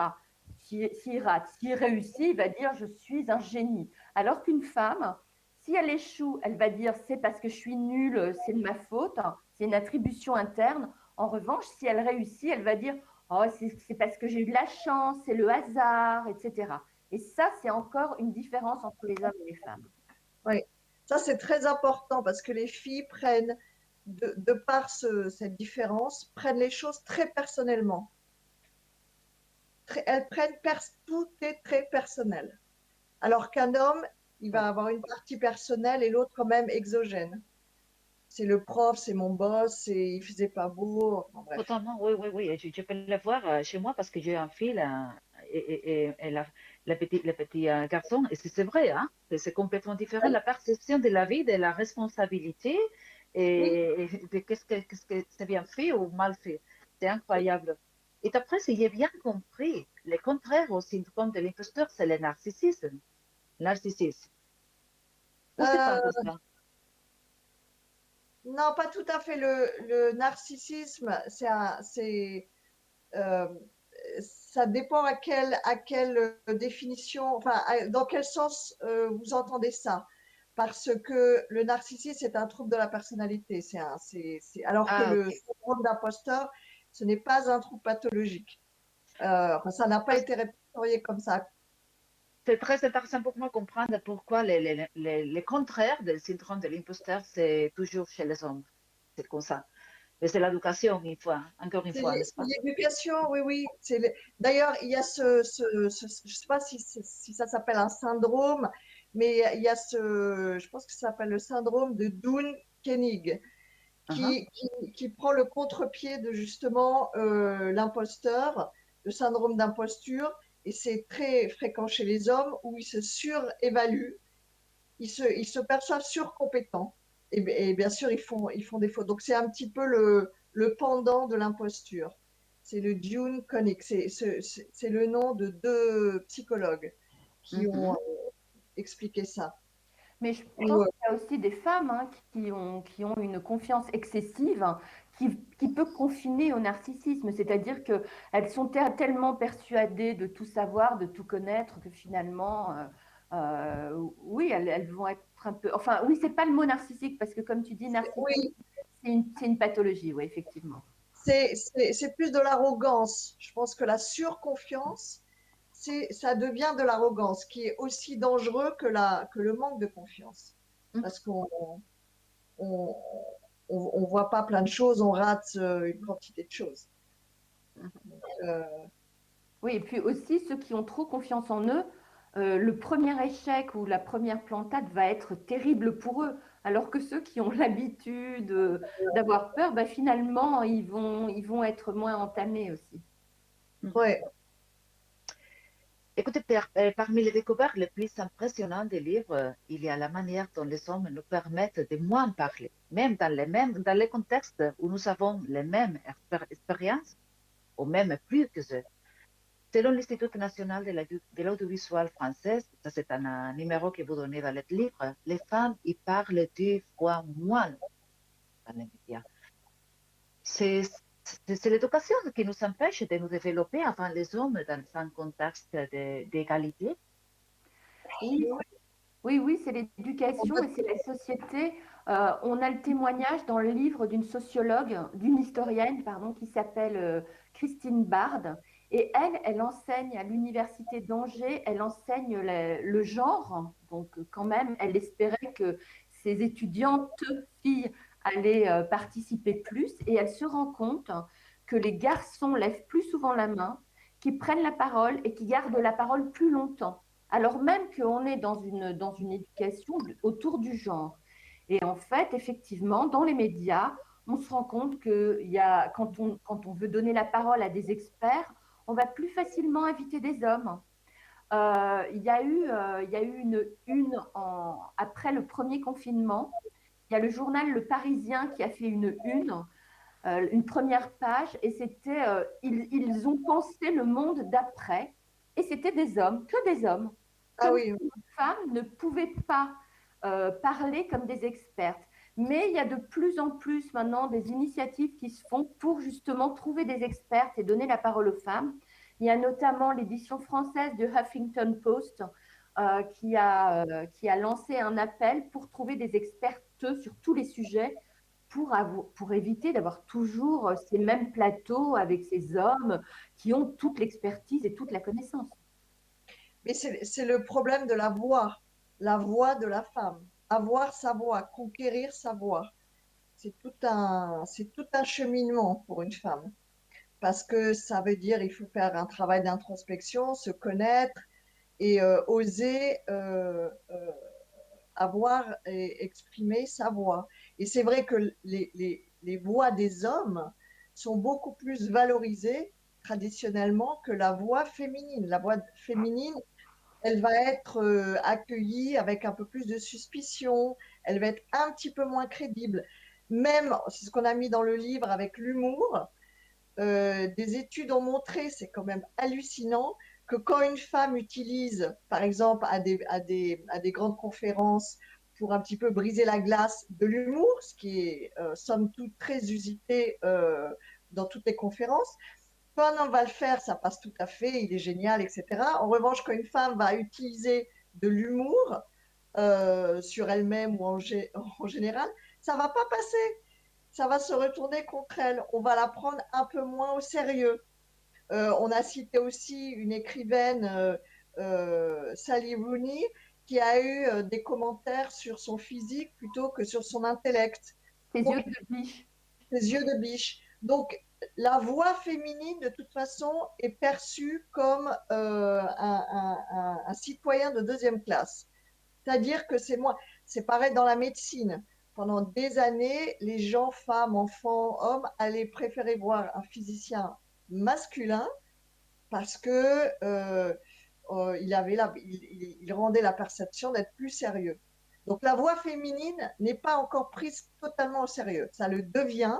S'il rate, s'il réussit, il va dire je suis un génie. Alors qu'une femme, si elle échoue, elle va dire c'est parce que je suis nulle, c'est de ma faute, c'est une attribution interne. En revanche, si elle réussit, elle va dire oh, c'est parce que j'ai eu de la chance, c'est le hasard, etc. Et ça, c'est encore une différence entre les hommes et les femmes. Oui, ça c'est très important parce que les filles prennent, de par cette différence, prennent les choses très personnellement. Elles prennent, tout est très personnel. Alors qu'un homme, il va avoir une partie personnelle et l'autre quand même exogène. C'est le prof, c'est mon boss, il faisait pas beau, enfin, bref. Totalement, oui, oui, oui. Je peux le voir chez moi parce que j'ai un fils et le petit garçon. Et c'est vrai, hein, c'est complètement différent. La perception de la vie, de la responsabilité Oui, et de qu'est-ce que c'est bien fait ou mal fait. C'est incroyable. Et d'après, si j'ai bien compris, le contraire au syndrome de l'imposteur, c'est le narcissisme. Narcissisme. Ou c'est pas un Euh, peu ça? non, pas tout à fait. Le narcissisme, euh, ça dépend à quelle définition, enfin, dans quel sens vous entendez ça. Parce que le narcissisme, c'est un trouble de la personnalité. Alors que Ah, le ok. syndrome d'imposteur, ce n'est pas un trouble pathologique. Enfin, ça n'a pas été répertorié comme ça. C'est très intéressant pour moi de comprendre pourquoi les contraires du syndrome de l'imposteur, c'est toujours chez les hommes. C'est comme ça. Mais c'est l'éducation, encore une fois, n'est-ce C'est pas? l'éducation, oui, oui. D'ailleurs, il y a je ne sais pas si ça s'appelle un syndrome, mais il y a je pense que ça s'appelle le syndrome de Dunning-Kruger, Uh-huh. qui prend le contre-pied de justement l'imposteur, le syndrome d'imposture, et c'est très fréquent chez les hommes où ils se surévaluent, ils se perçoivent surcompétents, et bien sûr ils font des fautes. Donc c'est un petit peu le pendant de l'imposture. C'est le Dune Conic, c'est le nom de deux psychologues qui ont Mhm. expliqué ça. Mais je Ou, pense qu'il y a aussi des femmes qui ont une confiance excessive qui peut confiner au narcissisme. C'est-à-dire qu'elles sont tellement persuadées de tout savoir, de tout connaître, que finalement, oui, elles vont être un peu... Enfin, oui, c'est pas le mot narcissique, parce que comme tu dis, narcissisme, oui, c'est une pathologie, oui, effectivement. c'est plus de l'arrogance. Je pense que la surconfiance, ça devient de l'arrogance, qui est aussi dangereux que le manque de confiance. Parce qu'on on, on voit pas plein de choses, on rate une quantité de choses. Donc, Oui, et puis aussi, ceux qui ont trop confiance en eux, le premier échec ou la première plantade va être terrible pour eux, alors que ceux qui ont l'habitude d'avoir peur, bah, finalement, ils vont être moins entamés aussi. Mhm. ouais. Écoutez, parmi les découvertes les plus impressionnantes des livres, il y a la manière dont les hommes nous permettent de moins parler, même dans les contextes où nous avons les mêmes expériences, ou même plus que eux. Selon l'Institut national de l'audiovisuel français, ça c'est un numéro que vous donnez dans le livre, les femmes y parlent 2 fois moins dans les médias. C'est c'est l'éducation qui nous empêche de nous développer avant les hommes dans un contexte d'égalité. Oui, oui, c'est l'éducation et c'est la société. On a le témoignage dans le livre d'une sociologue, d'une historienne, pardon, qui s'appelle Christine Bard. Et elle enseigne à l'université d'Angers, elle enseigne le genre. Donc, quand même, elle espérait que ses étudiantes filles allaient participer plus. Et elle se rend compte que les garçons lèvent plus souvent la main, qui prennent la parole et qui gardent la parole plus longtemps alors même qu'on est dans une éducation autour du genre. Et en fait, effectivement, dans les médias, on se rend compte que quand on veut donner la parole à des experts, on va plus facilement inviter des hommes. Il y a eu après le premier confinement. Il y a le journal Le Parisien qui a fait une première page, et c'était ils ont pensé le monde d'après, et c'était des hommes, que des hommes, Ah comme oui, si les femmes ne pouvaient pas parler comme des expertes. Mais il y a de plus en plus maintenant des initiatives qui se font pour justement trouver des expertes et donner la parole aux femmes. Il y a notamment l'édition française du Huffington Post qui a lancé un appel pour trouver des expertes sur tous les sujets pour éviter d'avoir toujours ces mêmes plateaux avec ces hommes qui ont toute l'expertise et toute la connaissance. mais c'est le problème de la voix de la femme. Avoir sa voix, conquérir sa voix. C'est tout un cheminement pour une femme. Parce que ça veut dire il faut faire un travail d'introspection, se connaître et oser avoir et exprimer sa voix. Et c'est vrai que les voix des hommes sont beaucoup plus valorisées traditionnellement que la voix féminine. La voix féminine, elle va être accueillie avec un peu plus de suspicion, elle va être un petit peu moins crédible. Même, c'est ce qu'on a mis dans le livre avec l'humour, des études ont montré, c'est quand même hallucinant, que quand une femme utilise, par exemple, à des grandes conférences, pour un petit peu briser la glace, de l'humour, ce qui est somme toute très usité dans toutes les conférences, quand un homme va le faire, ça passe tout à fait, il est génial, etc. En revanche, quand une femme va utiliser de l'humour sur elle-même ou en général, ça va pas passer. Ça va se retourner contre elle. On va la prendre un peu moins au sérieux. On a cité aussi une écrivaine, Sally Rooney, qui a eu des commentaires sur son physique plutôt que sur son intellect. Tes Donc, yeux de biche. ses yeux de biche. Donc, la voix féminine, de toute façon, est perçue comme un citoyen de deuxième classe. C'est-à-dire que c'est moi. C'est pareil dans la médecine. Pendant des années, les gens, femmes, enfants, hommes, allaient préférer voir un physicien masculin parce que il rendait la perception d'être plus sérieux. Donc la voix féminine n'est pas encore prise totalement au sérieux. Ça le devient,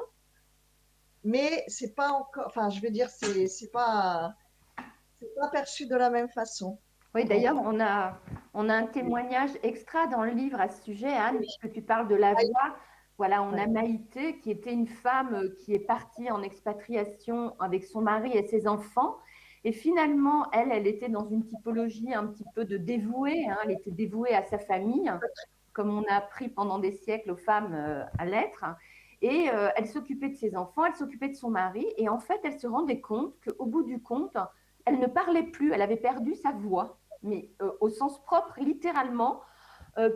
mais c'est pas encore. Enfin, je veux dire, c'est pas perçu de la même façon. Oui, d'ailleurs, on a un témoignage extra dans le livre à ce sujet, Anne, puisque tu parles de la voix. Voilà, on a Maïté, qui était une femme qui est partie en expatriation avec son mari et ses enfants. Et finalement, elle était dans une typologie un petit peu de dévouée. Hein, elle était dévouée à sa famille, comme on a appris pendant des siècles aux femmes à l'être. Et elle s'occupait de ses enfants, elle s'occupait de son mari. Et en fait, elle se rendait compte qu'au bout du compte, elle ne parlait plus, elle avait perdu sa voix, mais au sens propre, littéralement.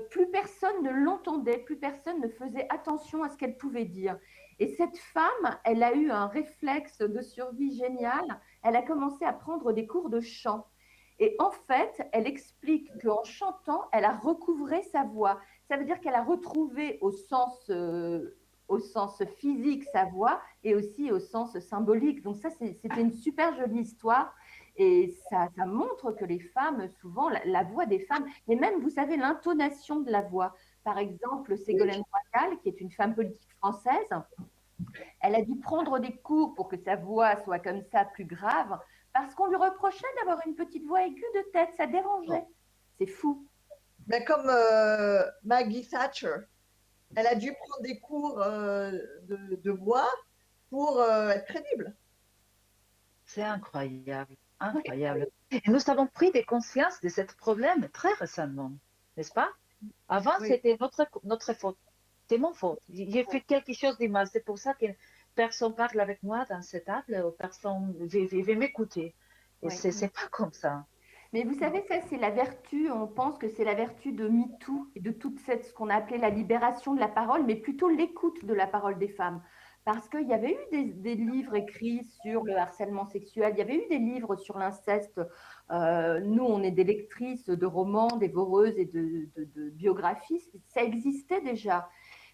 Plus personne ne l'entendait, plus personne ne faisait attention à ce qu'elle pouvait dire. Et cette femme, elle a eu un réflexe de survie génial. Elle a commencé à prendre des cours de chant. Et en fait, elle explique qu'en chantant, elle a recouvré sa voix. Ça veut dire qu'elle a retrouvé au sens physique sa voix et aussi au sens symbolique. Donc ça, c'était une super jolie histoire. Et ça montre que les femmes, souvent, la voix des femmes, et même, vous savez, l'intonation de la voix. Par exemple, Ségolène Royal, qui est une femme politique française, elle a dû prendre des cours pour que sa voix soit comme ça, plus grave, parce qu'on lui reprochait d'avoir une petite voix aiguë de tête, ça dérangeait. C'est fou. Mais comme Maggie Thatcher, elle a dû prendre des cours de voix pour être crédible. C'est incroyable, incroyable. Et nous avons pris des consciences de ce problème très récemment, n'est-ce pas? Avant, Oui. c'était notre faute. C'est mon faute. J'ai fait quelque chose de mal. C'est pour ça que personne parle avec moi dans cette table, ou personne veut m'écouter. Et Oui. c'est pas comme ça. Mais vous savez, ça, c'est la vertu, on pense que c'est la vertu de MeToo et de toute ce qu'on a appelé la libération de la parole, mais plutôt l'écoute de la parole des femmes. Parce qu'il y avait eu des livres écrits sur le harcèlement sexuel, il y avait eu des livres sur l'inceste. Nous, on est des lectrices de romans, dévoreuses et de biographies, ça existait déjà.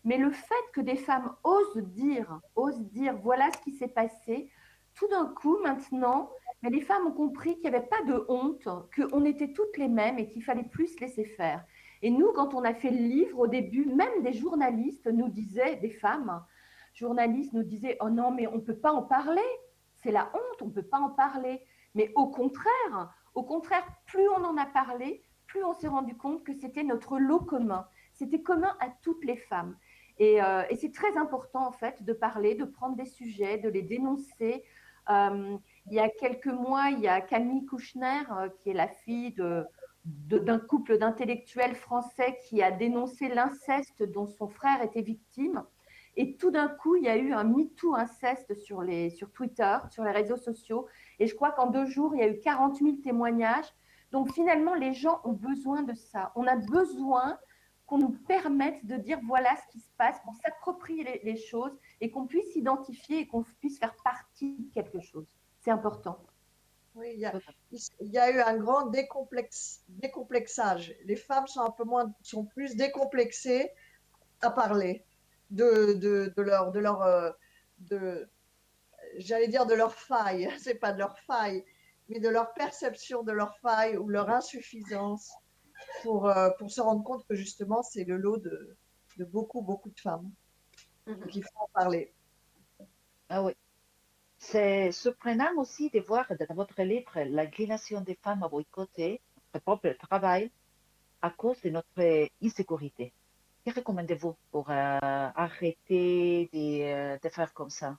Mais le fait que des femmes osent dire voilà ce qui s'est passé, tout d'un coup, maintenant, mais les femmes ont compris qu'il n'y avait pas de honte, qu'on était toutes les mêmes et qu'il fallait plus laisser faire. Et nous, quand on a fait le livre, au début, même des journalistes nous disaient, des femmes journalistes nous disaient, oh non, mais on ne peut pas en parler, c'est la honte, on ne peut pas en parler. Mais au contraire, plus on en a parlé, plus on s'est rendu compte que c'était notre lot commun. C'était commun à toutes les femmes. Et c'est très important, en fait, de parler, de prendre des sujets, de les dénoncer. Il y a quelques mois, il y a Camille Kouchner, qui est la fille d'un couple d'intellectuels français qui a dénoncé l'inceste dont son frère était victime. Et tout d'un coup, il y a eu un MeToo inceste sur Twitter, sur les réseaux sociaux. Et je crois qu'en 2 jours, il y a eu 40 000 témoignages. Donc finalement, les gens ont besoin de ça. On a besoin qu'on nous permette de dire voilà ce qui se passe, qu'on s'approprie les choses et qu'on puisse identifier et qu'on puisse faire partie de quelque chose. C'est important. Oui, il y a eu un grand décomplexage. Les femmes sont plus décomplexées à parler j'allais dire de leur faille. C'est pas de leur faille, mais de leur perception de leur faille ou leur insuffisance pour se rendre compte que justement c'est le lot de beaucoup de femmes. Donc il faut en parler. Ah oui. C'est surprenant aussi de voir dans votre livre l'inclination des femmes à boycotter notre propre travail à cause de notre insécurité. Que recommandez-vous pour arrêter de faire comme ça?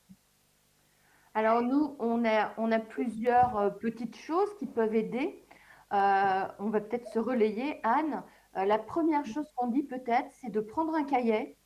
Alors nous, on a plusieurs petites choses qui peuvent aider. On va peut-être se relayer, Anne. La première chose qu'on dit peut-être, c'est de prendre un cahier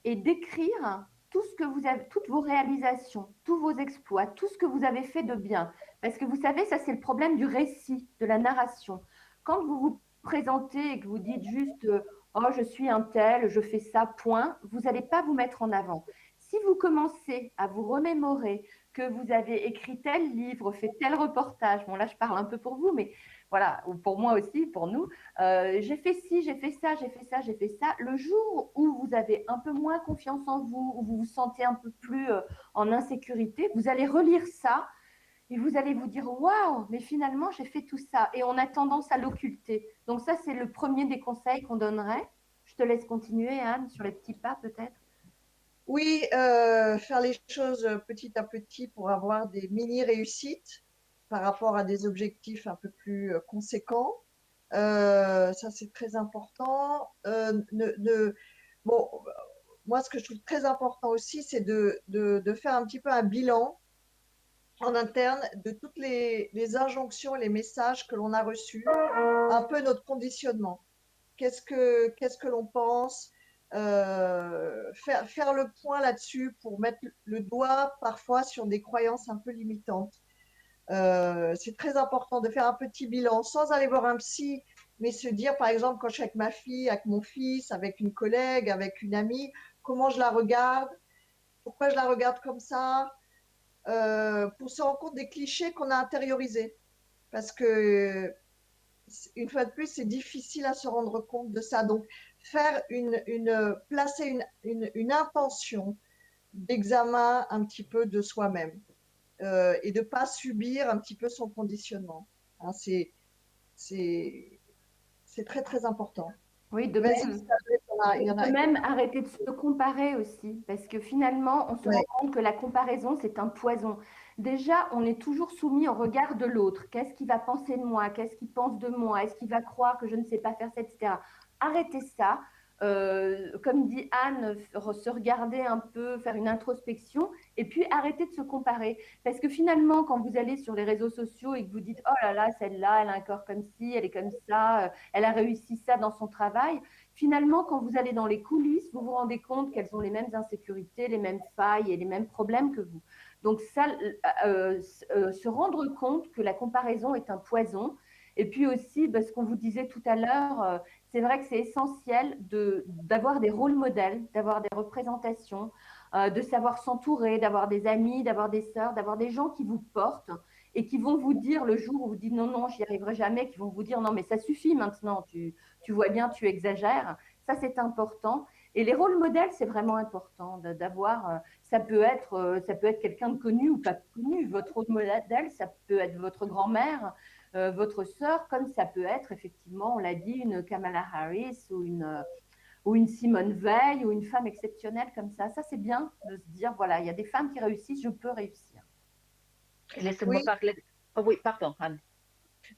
et d'écrire tout ce que vous avez, toutes vos réalisations, tous vos exploits, tout ce que vous avez fait de bien. Parce que vous savez, ça c'est le problème du récit, de la narration. Quand vous vous présentez et que vous dites juste oh, je suis un tel, je fais ça, point, vous n'allez pas vous mettre en avant. Si vous commencez à vous remémorer que vous avez écrit tel livre, fait tel reportage, bon là je parle un peu pour vous, mais voilà, ou pour moi aussi, pour nous, j'ai fait ci, j'ai fait ça, j'ai fait ça, j'ai fait ça. Le jour où vous avez un peu moins confiance en vous, où vous vous sentez un peu plus en insécurité, vous allez relire ça et vous allez vous dire waouh, mais finalement j'ai fait tout ça. Et on a tendance à l'occulter. Donc ça, c'est le premier des conseils qu'on donnerait. Je te laisse continuer, Anne, sur les petits pas peut-être. Oui, faire les choses petit à petit pour avoir des mini-réussites par rapport à des objectifs un peu plus conséquents. Ça, c'est très important. Bon, moi, ce que je trouve très important aussi, c'est de faire un petit peu un bilan en interne de toutes les injonctions, les messages que l'on a reçus, un peu notre conditionnement. Qu'est-ce que l'on pense, faire le point là-dessus pour mettre le doigt parfois sur des croyances un peu limitantes. C'est très important de faire un petit bilan sans aller voir un psy, mais se dire, par exemple, quand je suis avec ma fille, avec mon fils, avec une collègue, avec une amie, comment je la regarde, pourquoi je la regarde comme ça, pour se rendre compte des clichés qu'on a intériorisés. Parce que, une fois de plus, c'est difficile à se rendre compte de ça. Donc, placer une intention d'examen un petit peu de soi-même et de ne pas subir un petit peu son conditionnement. Hein, c'est très, très important. Oui, de même arrêter de se comparer aussi, parce que finalement, on se rend compte que la comparaison, c'est un poison. Déjà, on est toujours soumis au regard de l'autre. Qu'est-ce qu'il va penser de moi? Qu'est-ce qu'il pense de moi? Est-ce qu'il va croire que je ne sais pas faire ça, etc. Arrêtez ça. Comme dit Anne, se regarder un peu, faire une introspection, et puis arrêter de se comparer. Parce que finalement, quand vous allez sur les réseaux sociaux et que vous dites, oh là là, celle-là, elle a un corps comme ci, elle est comme ça, elle a réussi ça dans son travail, finalement, quand vous allez dans les coulisses, vous vous rendez compte qu'elles ont les mêmes insécurités, les mêmes failles et les mêmes problèmes que vous. Donc ça, se rendre compte que la comparaison est un poison. Et puis aussi, ce qu'on vous disait tout à l'heure, c'est vrai que c'est essentiel d'avoir des rôles modèles, d'avoir des représentations, de savoir s'entourer, d'avoir des amis, d'avoir des sœurs, d'avoir des gens qui vous portent et qui vont vous dire le jour où vous dites non, non, j'y arriverai jamais, qui vont vous dire non, mais ça suffit maintenant, tu vois bien, tu exagères. Ça, c'est important. Et les rôles modèles, c'est vraiment important d'avoir. Ça peut être quelqu'un de connu ou pas connu. Votre rôle modèle, ça peut être votre grand-mère, votre sœur, comme ça peut être effectivement, on l'a dit, une Kamala Harris ou une Simone Veil ou une femme exceptionnelle comme ça. Ça, c'est bien de se dire, voilà, il y a des femmes qui réussissent, je peux réussir. Laissez-moi parler. Oh oui, pardon, Anne.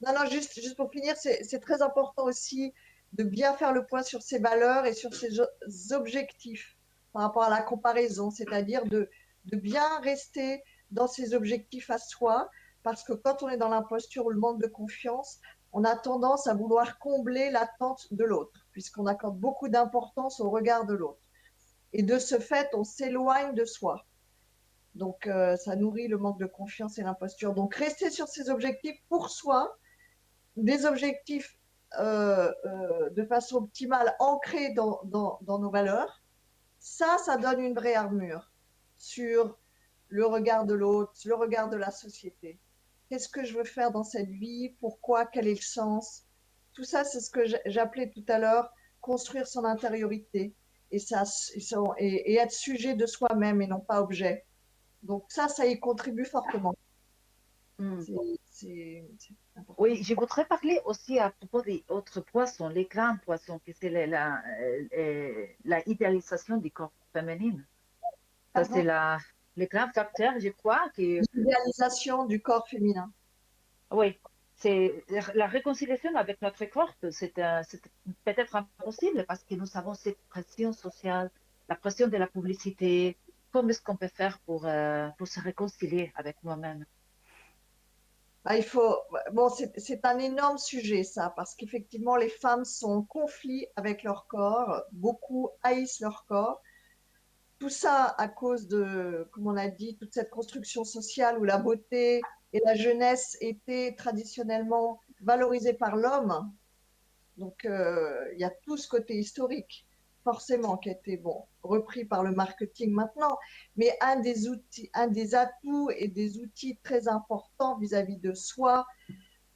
Non, non, juste pour finir, c'est très important aussi de bien faire le point sur ses valeurs et sur ses objectifs par rapport à la comparaison, c'est-à-dire de bien rester dans ses objectifs à soi, parce que quand on est dans l'imposture ou le manque de confiance, on a tendance à vouloir combler l'attente de l'autre, puisqu'on accorde beaucoup d'importance au regard de l'autre. Et de ce fait, on s'éloigne de soi. Donc, ça nourrit le manque de confiance et l'imposture. Donc, rester sur ses objectifs pour soi, des objectifs de façon optimale ancrés dans nos valeurs, ça donne une vraie armure sur le regard de l'autre, le regard de la société. Qu'est-ce que je veux faire dans cette vie? Pourquoi? Quel est le sens? Tout ça, c'est ce que j'appelais tout à l'heure construire son intériorité et être sujet de soi-même et non pas objet. Donc ça y contribue fortement. C'est important. Oui, je voudrais parler aussi à propos des autres poissons, les grands poissons, que c'est la idéalisation du corps féminin. Ça, c'est le grand facteur, je crois, que idéalisation du corps féminin. Oui, c'est la réconciliation avec notre corps, c'est peut-être impossible parce que nous avons cette pression sociale, la pression de la publicité. Comment est-ce qu'on peut faire pour se réconcilier avec nous-mêmes? Bah, bon, c'est un énorme sujet, ça, parce qu'effectivement, les femmes sont en conflit avec leur corps, beaucoup haïssent leur corps. Tout ça à cause de, comme on a dit, toute cette construction sociale où la beauté et la jeunesse étaient traditionnellement valorisées par l'homme. Donc, il y a tout ce côté historique, forcément, qui a été bon, repris par le marketing maintenant. Mais un des atouts et des outils très importants vis-à-vis de soi,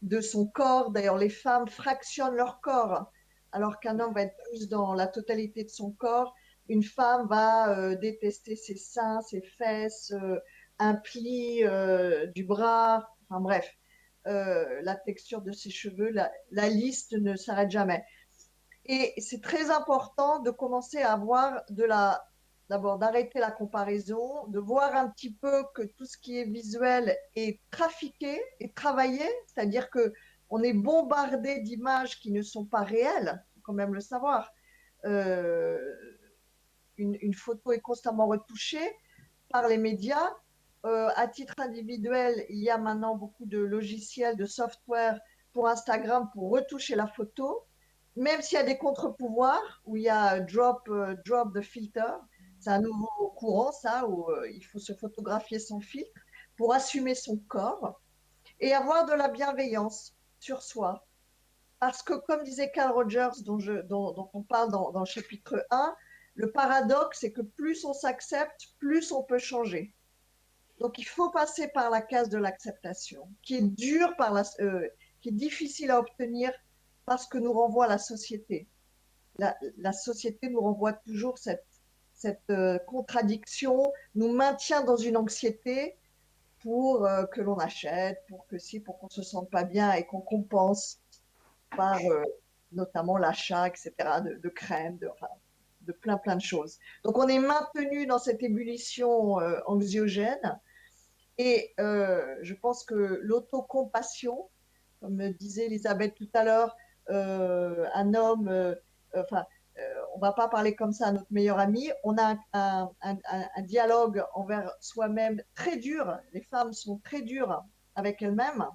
de son corps. D'ailleurs, les femmes fractionnent leur corps, alors qu'un homme va être plus dans la totalité de son corps. Une femme va détester ses seins, ses fesses, un pli du bras, enfin bref, la texture de ses cheveux, la liste ne s'arrête jamais. Et c'est très important de commencer à avoir d'abord d'arrêter la comparaison, de voir un petit peu que tout ce qui est visuel est trafiqué et travaillé, c'est-à-dire que on est bombardé d'images qui ne sont pas réelles, il faut quand même le savoir. Euh, une photo est constamment retouchée par les médias. À titre individuel, il y a maintenant beaucoup de logiciels, de software pour Instagram pour retoucher la photo, même s'il y a des contre-pouvoirs où il y a drop the filter. C'est un nouveau courant, ça, où il faut se photographier sans filtre pour assumer son corps et avoir de la bienveillance sur soi. Parce que, comme disait Carl Rogers, dont on parle dans le chapitre 1, le paradoxe, c'est que plus on s'accepte, plus on peut changer. Donc, il faut passer par la case de l'acceptation, qui est dure, qui est difficile à obtenir parce que nous renvoie la société. La société nous renvoie toujours cette contradiction, nous maintient dans une anxiété pour que l'on achète, pour qu'on se sente pas bien et qu'on compense par notamment l'achat, etc., de crèmes, enfin, de plein de choses. Donc, on est maintenu dans cette ébullition anxiogène. Et je pense que l'autocompassion, comme disait Elisabeth tout à l'heure, un homme, enfin, on va pas parler comme ça à notre meilleur ami. On a un dialogue envers soi-même très dur. Les femmes sont très dures avec elles-mêmes.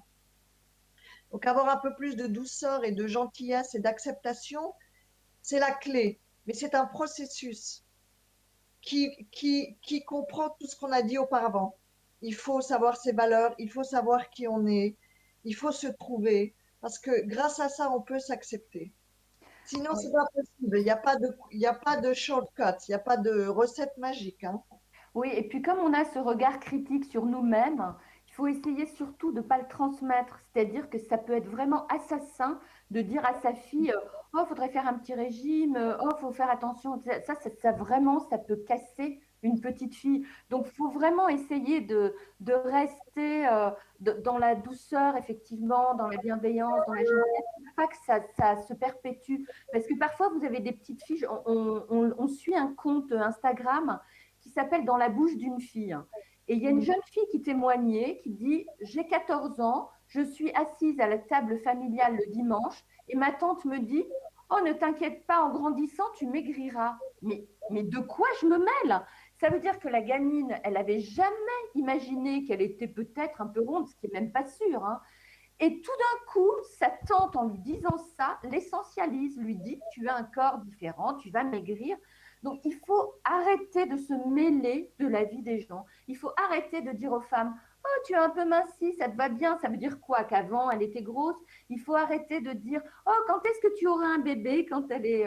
Donc avoir un peu plus de douceur et de gentillesse et d'acceptation, c'est la clé. Mais c'est un processus qui comprend tout ce qu'on a dit auparavant. Il faut savoir ses valeurs, il faut savoir qui on est, il faut se trouver, parce que grâce à ça, on peut s'accepter. Sinon, c'est pas possible. Il y a pas de shortcut, il n'y a pas de recette magique, hein. Oui, et puis comme on a ce regard critique sur nous-mêmes, il faut essayer surtout de ne pas le transmettre. C'est-à-dire que ça peut être vraiment assassin de dire à sa fille, oh, il faudrait faire un petit régime, oh, il faut faire attention. Ça, vraiment, ça peut casser une petite fille. Donc, il faut vraiment essayer de rester dans la douceur, effectivement, dans la bienveillance, dans la gentillesse, pour pas que ça se perpétue. Parce que parfois, vous avez des petites filles, on suit un compte Instagram qui s'appelle Dans la bouche d'une fille. Et il y a une jeune fille qui témoignait, qui dit, j'ai 14 ans, je suis assise à la table familiale le dimanche et ma tante me dit, oh ne t'inquiète pas, en grandissant, tu maigriras. Mais de quoi je me mêle? Ça veut dire que la gamine, elle n'avait jamais imaginé qu'elle était peut-être un peu ronde, ce qui n'est même pas sûr, hein. Et tout d'un coup, sa tante, en lui disant ça, l'essentialise, lui dit, tu as un corps différent, tu vas maigrir. Donc, il faut arrêter de se mêler de la vie des gens. Il faut arrêter de dire aux femmes, oh, tu es un peu minci, ça te va bien. Ça veut dire quoi? Qu'avant, elle était grosse. Il faut arrêter de dire, oh, quand est-ce que tu auras un bébé quand elle est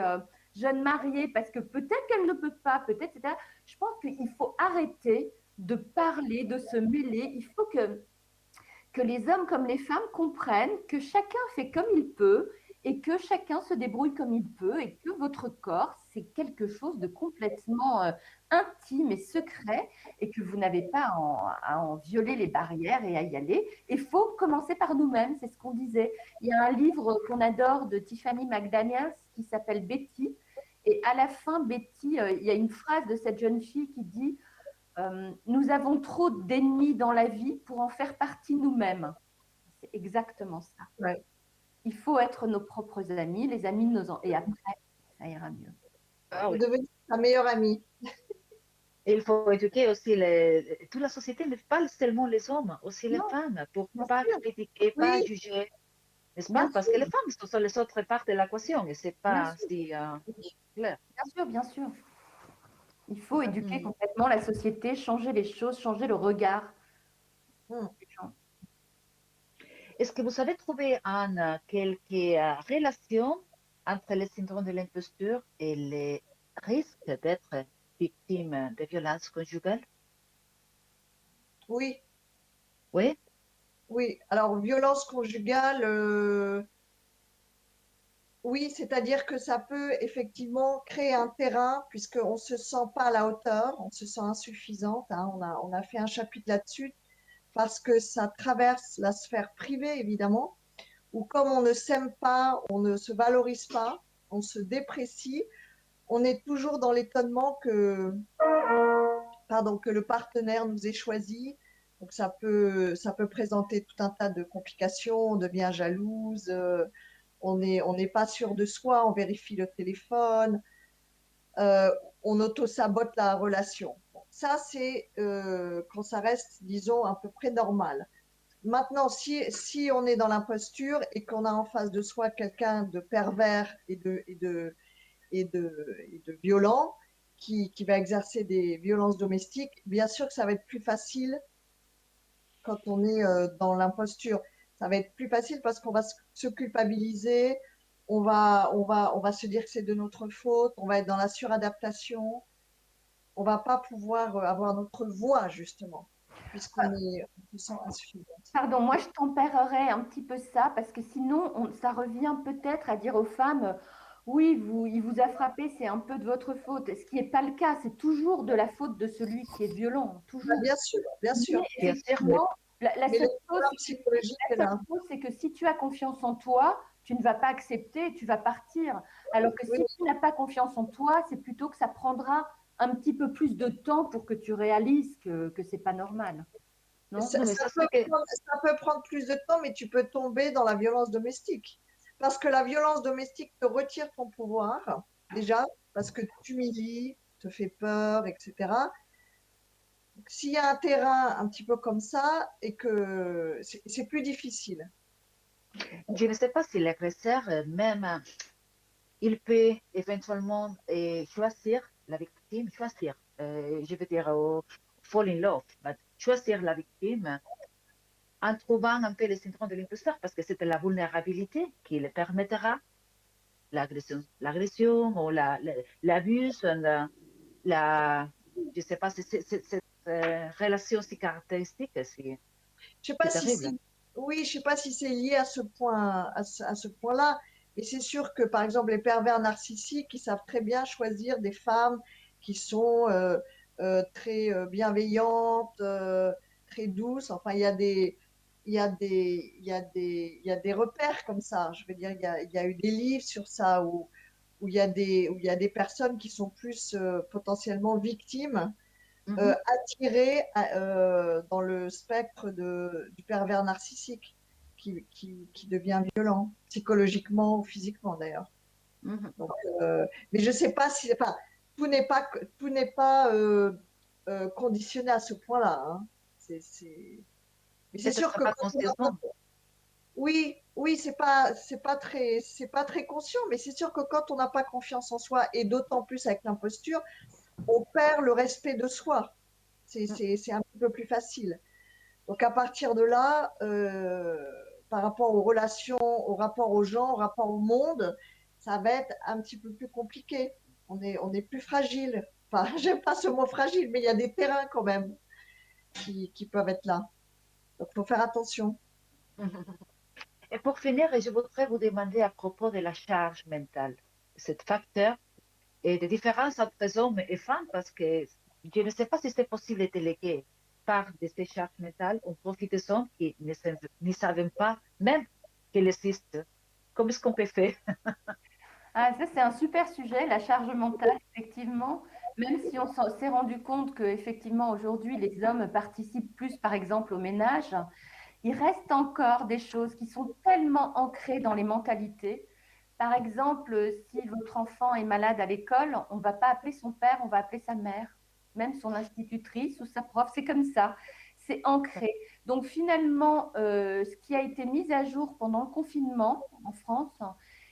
jeune mariée? Parce que peut-être qu'elle ne peut pas, peut-être, etc. Je pense qu'il faut arrêter de parler, de se mêler. Il faut que les hommes comme les femmes comprennent que chacun fait comme il peut et que chacun se débrouille comme il peut et que votre corps, c'est quelque chose de complètement intime et secret et que vous n'avez pas à en violer les barrières et à y aller. Il faut commencer par nous-mêmes, c'est ce qu'on disait. Il y a un livre qu'on adore de Tiffany McDaniels qui s'appelle Betty. Et à la fin, Betty, il y a une phrase de cette jeune fille qui dit Nous avons trop d'ennemis dans la vie pour en faire partie nous-mêmes. C'est exactement ça. Ouais. Il faut être nos propres amis, les amis de et après, ça ira mieux. Ah oui. Devenir sa meilleure amie. Et il faut éduquer aussi toute la société, mais pas seulement les hommes, aussi les Non, femmes, pour bien pas sûr. critiquer, pas Oui, juger, n'est-ce Bien pas? Parce sûr. que les femmes ce sont les autres parts de l'équation et c'est Bien pas sûr. si clair. Bien sûr, bien sûr. Il faut éduquer Mm. complètement la société, changer les choses, changer le regard Hmm. des gens. Est-ce que vous avez trouvé, Anne, quelques relations entre le syndrome de l'imposture et les risques d'être victime de violences conjugales? Oui, Oui? oui. Alors, violence conjugale, oui, c'est-à-dire que ça peut effectivement créer un terrain puisqu'on ne se sent pas à la hauteur, on se sent insuffisante, hein. On a fait un chapitre là-dessus parce que ça traverse la sphère privée, évidemment, où comme on ne s'aime pas, on ne se valorise pas, on se déprécie, on est toujours dans l'étonnement que le partenaire nous ait choisi. Donc ça peut présenter tout un tas de complications, on devient jalouse, on n'est pas sûr de soi, on vérifie le téléphone, on auto-sabote la relation. Bon, ça, c'est quand ça reste, disons, à peu près normal. Maintenant, si on est dans l'imposture et qu'on a en face de soi quelqu'un de pervers et de violent qui va exercer des violences domestiques, bien sûr que ça va être plus facile quand on est dans l'imposture. Ça va être plus facile parce qu'on va se culpabiliser, on va se dire que c'est de notre faute, on va être dans la suradaptation, on va pas pouvoir avoir notre voix justement, puisqu'on se sent insuffisante. Pardon, moi je tempérerais un petit peu ça parce que sinon ça revient peut-être à dire aux femmes oui, il vous a frappé, c'est un peu de votre faute. Ce qui n'est pas le cas, c'est toujours de la faute de celui qui est violent, toujours. Bien sûr, bien sûr. Mais Bien sûr, effectivement, la Mais seule le psychologique est là. chose, c'est que si tu as confiance en toi, tu ne vas pas accepter, tu vas partir. Alors que Oui. si tu n'as pas confiance en toi, c'est plutôt que ça prendra un petit peu plus de temps pour que tu réalises que ce n'est pas normal. Non, Ça, non, mais ça, c'est que ça peut prendre plus de temps, mais tu peux tomber dans la violence domestique. Parce que la violence domestique te retire ton pouvoir, déjà, parce que tu t'humilies, te fait peur, etc. S'il y a un terrain un petit peu comme ça, et que c'est plus difficile. je ne sais pas si l'agresseur, même, il peut éventuellement choisir la victime, choisir, je veux dire, fall in love, mais choisir la victime en trouvant un peu le syndrome de l'imposteur, parce que c'est la vulnérabilité qui le permettra l'agression ou l'abus, je ne sais pas, cette relation si caractéristique, Je sais c'est pas terrible. oui, je sais pas si c'est lié à ce point, à ce point-là, mais c'est sûr que par exemple les pervers narcissiques, ils savent très bien choisir des femmes qui sont très bienveillantes, très douces. Enfin, il y a des repères comme ça. Je veux dire, il y a eu des livres sur ça où il y a des personnes qui sont plus potentiellement victimes attiré dans le spectre du pervers narcissique qui devient violent, psychologiquement ou physiquement d'ailleurs. Donc, mais je ne sais pas si, enfin, tout n'est pas conditionné à ce point-là. Hein. Mais c'est sûr Peut-être que pas consciemment. oui, oui, c'est pas très conscient, mais c'est sûr que quand on n'a pas confiance en soi et d'autant plus avec l'imposture, on perd le respect de soi. C'est un petit peu plus facile. Donc à partir de là, par rapport aux relations, au rapport aux gens, au rapport au monde, ça va être un petit peu plus compliqué. On est plus fragile. Enfin, j'aime pas ce mot fragile, mais il y a des terrains quand même qui peuvent être là. Donc il faut faire attention. Et pour finir, je voudrais vous demander à propos de la charge mentale, ce facteur et des différences entre hommes et femmes, parce que je ne sais pas si c'est possible de déléguer part de ces charges mentales au profit des hommes qui ne savent pas même qu'elles existent. Comment est-ce qu'on peut faire? Ah, ça, c'est un super sujet, la charge mentale, effectivement. Même si on s'est rendu compte qu'effectivement, aujourd'hui, les hommes participent plus, par exemple, au ménage, il reste encore des choses qui sont tellement ancrées dans les mentalités. Par exemple, si votre enfant est malade à l'école, on ne va pas appeler son père, on va appeler sa mère, même son institutrice ou sa prof. C'est comme ça, c'est ancré. Donc finalement, ce qui a été mis à jour pendant le confinement en France,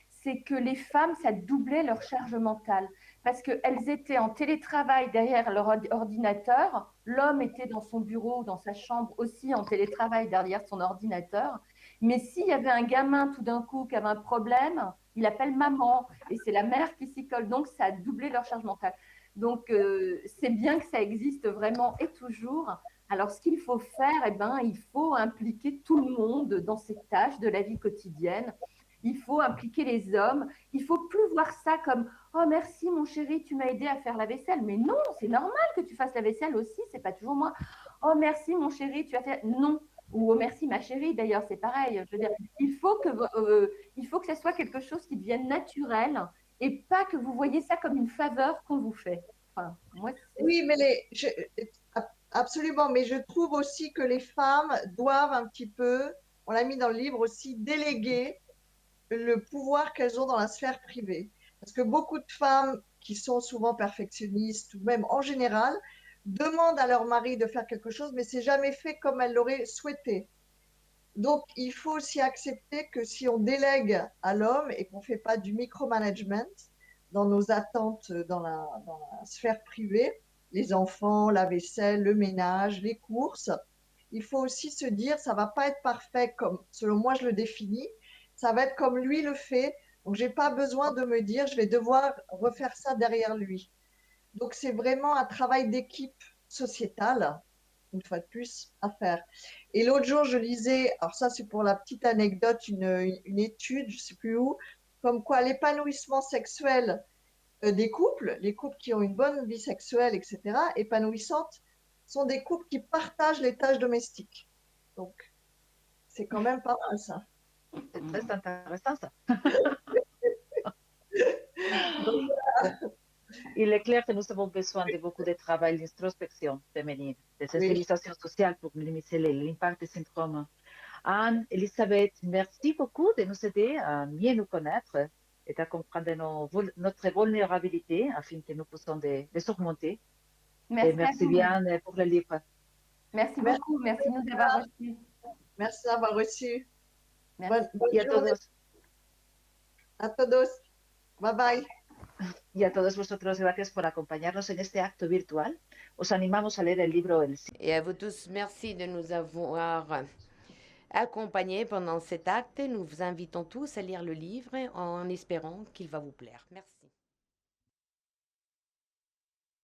c'est que les femmes, ça doublait leur charge mentale parce qu'elles étaient en télétravail derrière leur ordinateur. L'homme était dans son bureau ou dans sa chambre aussi en télétravail derrière son ordinateur. Mais s'il y avait un gamin tout d'un coup qui avait un problème, il appelle maman et c'est la mère qui s'y colle. Donc, ça a doublé leur charge mentale. Donc, c'est bien que ça existe vraiment et toujours. Alors, ce qu'il faut faire, il faut impliquer tout le monde dans ces tâches de la vie quotidienne. Il faut impliquer les hommes. Il faut plus voir ça comme oh merci mon chéri, tu m'as aidé à faire la vaisselle. Mais non, c'est normal que tu fasses la vaisselle aussi. C'est pas toujours moi. Oh merci mon chéri, tu as fait non. Ou oh merci ma chérie. D'ailleurs, c'est pareil. Je veux dire, il faut que ça soit quelque chose qui devienne naturel et pas que vous voyez ça comme une faveur qu'on vous fait. Enfin, moi, Oui, mais absolument, mais je trouve aussi que les femmes doivent un petit peu, on l'a mis dans le livre aussi, déléguer le pouvoir qu'elles ont dans la sphère privée. Parce que beaucoup de femmes qui sont souvent perfectionnistes, ou même en général, demandent à leur mari de faire quelque chose, mais c'est jamais fait comme elles l'auraient souhaité. Donc, il faut aussi accepter que si on délègue à l'homme et qu'on ne fait pas du micromanagement dans nos attentes dans la sphère privée, les enfants, la vaisselle, le ménage, les courses, il faut aussi se dire, ça va pas être parfait comme, selon moi, je le définis, ça va être comme lui le fait. Donc, j'ai pas besoin de me dire, je vais devoir refaire ça derrière lui. Donc, c'est vraiment un travail d'équipe sociétale, une fois de plus, à faire. Et l'autre jour, je lisais, alors ça, c'est pour la petite anecdote, une étude, je sais plus où, comme quoi l'épanouissement sexuel des couples, les couples qui ont une bonne vie sexuelle, etc., épanouissante, sont des couples qui partagent les tâches domestiques. Donc, c'est quand même pas mal ça. C'est très intéressant ça. Donc, Il est clair que nous avons besoin de beaucoup de travail d'introspection féminine, de oui, sensibilisation sociale pour minimiser l'impact des syndromes. Anne-Elisabeth, merci beaucoup de nous aider à mieux nous connaître et à comprendre notre vulnérabilité afin que nous puissions les surmonter. merci Et à merci vous. bien pour le livre. Merci beaucoup. Merci de nous avoir reçus. merci d'avoir reçu. Merci. Y a Bonne journée todos, à todos. Bye bye. y a todos vosotros, gracias por acompañarnos en este acto virtual. Os animamos a leer el libro El Et à vous tous, merci de nous avoir accompagnés pendant cet acte. Nous vous invitons tous à lire le livre en espérant qu'il va vous plaire. Merci.